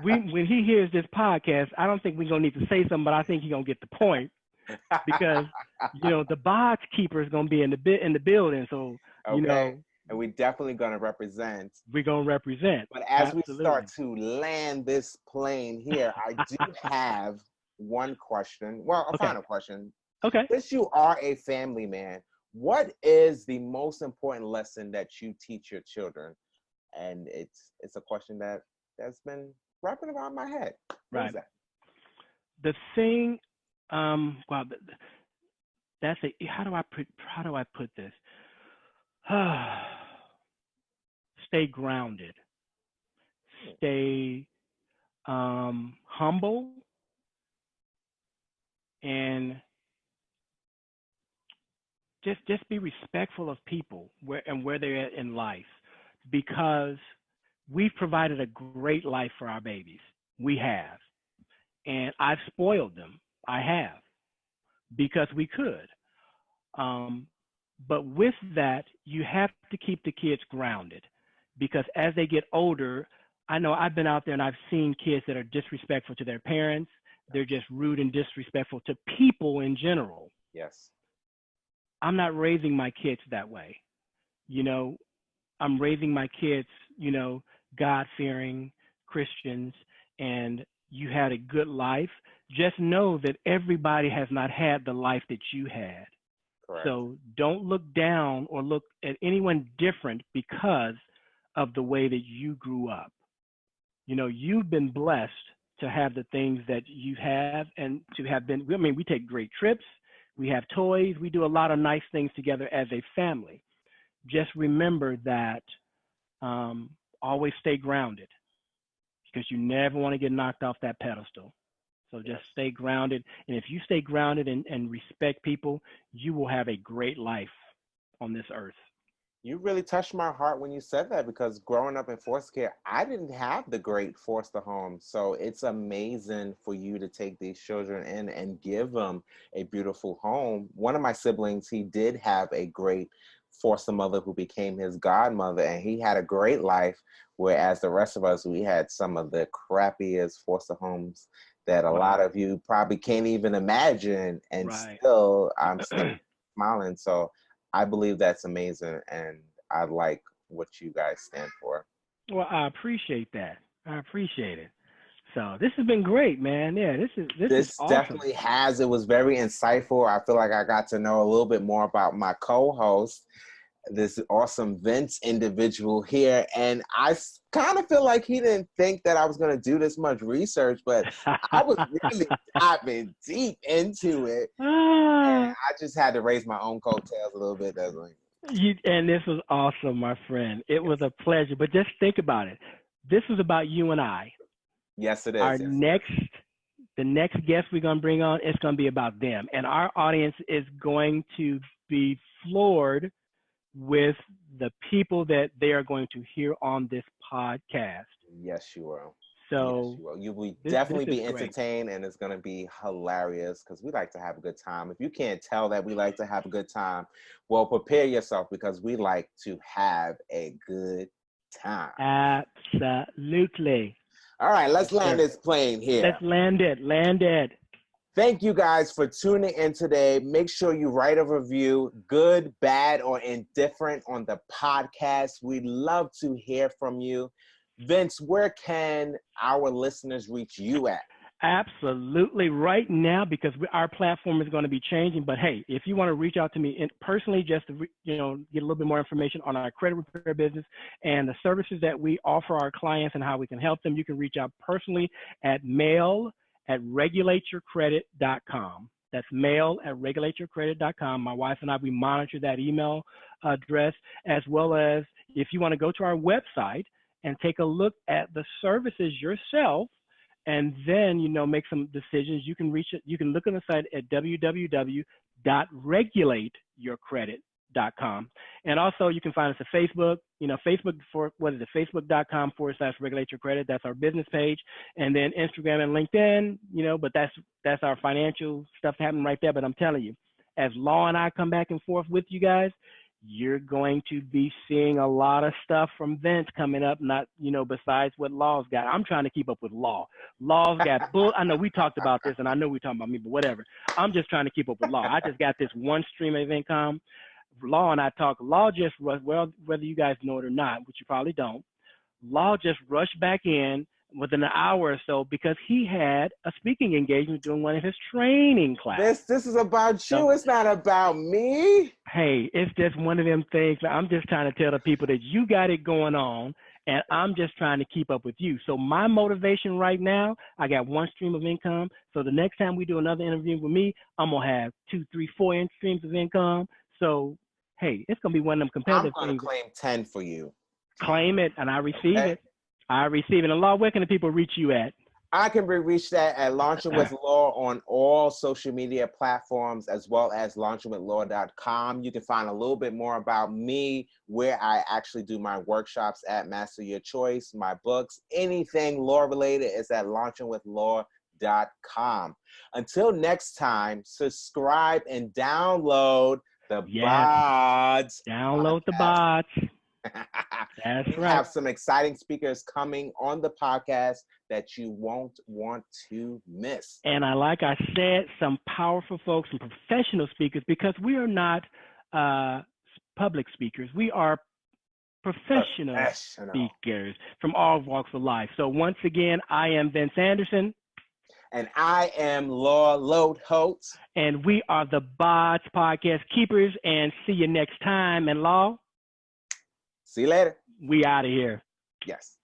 when he hears this podcast, I don't think we're gonna need to say something, but I think he's gonna get the point, because the BODS keeper is gonna be in the building, so and we're definitely gonna represent. We're gonna represent. But as we start to land this plane here, I do have one question. Well, a final question. Okay. Since you are a family man, what is the most important lesson that you teach your children? And it's a question that's been wrapping around my head. What is that? The thing, wow, that's how do I put this? Stay grounded. Stay humble, and just be respectful of people where they're at in life, because we've provided a great life for our babies. We have. And I've spoiled them. I have, because we could. But with that, you have to keep the kids grounded, because as they get older, I know I've been out there and I've seen kids that are disrespectful to their parents. They're just rude and disrespectful to people in general. Yes. I'm not raising my kids that way. you know, I'm raising my kids, you know, God-fearing Christians, and you had a good life, just know that everybody has not had the life that you had. Correct. So don't look down or look at anyone different because of the way that you grew up. You know, you've been blessed to have the things that you have and to have been, I mean, we take great trips, we have toys, we do a lot of nice things together as a family. Just remember that always stay grounded because you never want to get knocked off that pedestal. So just stay grounded. And if you stay grounded and respect people, you will have a great life on this earth. You really touched my heart when you said that, because growing up in foster care, I didn't have the great foster home. So it's amazing for you to take these children in and give them a beautiful home. One of my siblings, he did have a great foster mother who became his godmother, and he had a great life, whereas the rest of us, we had some of the crappiest foster homes that a lot of you probably can't even imagine, and still I'm still smiling. So I believe that's amazing, and I like what you guys stand for. Well, I appreciate that. I appreciate it. So this has been great, man. Yeah, this is awesome. Definitely has. It was very insightful. I feel like I got to know a little bit more about my co-host, this awesome Vince individual here, and I kind of feel like he didn't think that I was going to do this much research, but I was really diving deep into it, and I just had to raise my own coattails a little bit. And this was awesome, my friend. It was a pleasure. But just think about it. This was about you and I. Yes, it is. The next guest we're going to bring on, it's going to be about them, and our audience is going to be floored with the people that they are going to hear on this podcast. Yes, you will. So yes, you will. You will definitely be entertained, and it's going to be hilarious because we like to have a good time. If you can't tell that we like to have a good time, well, prepare yourself because we like to have a good time. Absolutely. All right, let's land this plane here. Let's land it. Thank you guys for tuning in today. Make sure you write a review, good, bad, or indifferent, on the podcast. We'd love to hear from you. Vince, where can our listeners reach you at? Absolutely, right now, because our platform is going to be changing. But hey, if you want to reach out to me personally, just to get a little bit more information on our credit repair business and the services that we offer our clients and how we can help them, you can reach out personally at mail@regulateyourcredit.com. That's mail@regulateyourcredit.com. My wife and I, we monitor that email address, as well as if you want to go to our website and take a look at the services yourself, and then, make some decisions. You can look on the site at www.regulateyourcredit.com. And also you can find us at Facebook, Facebook.com/regulate your credit. That's our business page. And then Instagram and LinkedIn, but that's our financial stuff happening right there. But I'm telling you, as Law and I come back and forth with you guys, you're going to be seeing a lot of stuff from Vince coming up, not, besides what Law's got. I'm trying to keep up with Law. Law's got I know we talked about this, and I know we're talking about me, but whatever. I'm just trying to keep up with Law. I just got this one stream of income. Law and I talk. Law just, well, whether you guys know it or not, which you probably don't, Law just rushed back in within an hour or so because he had a speaking engagement during one of his training classes. This is about you. So, it's not about me. Hey, it's just one of them things. I'm just trying to tell the people that you got it going on, and I'm just trying to keep up with you. So my motivation right now, I got one stream of income. So the next time we do another interview with me, I'm going to have 2, 3, 4 streams of income. So, hey, it's going to be one of them competitive things. I'm going to claim 10 for you. Claim it, and I receive it. I receive it. And Law, where can the people reach you at? I can be reached at Launching with Law on all social media platforms, as well as launchingwithlaw.com. You can find a little bit more about me, where I actually do my workshops at Master Your Choice, my books, anything law related is at launchingwithlaw.com. Until next time, subscribe and download the BODS. Download the BODS. That's we have some exciting speakers coming on the podcast that you won't want to miss. And like I said, some powerful folks and professional speakers, because we are not public speakers. We are professional speakers from all walks of life. So once again, I am Vince Anderson. And I am Loadholt. And we are the Bods Podcast Keepers. And see you next time. And Law, see you later. We out of here. Yes.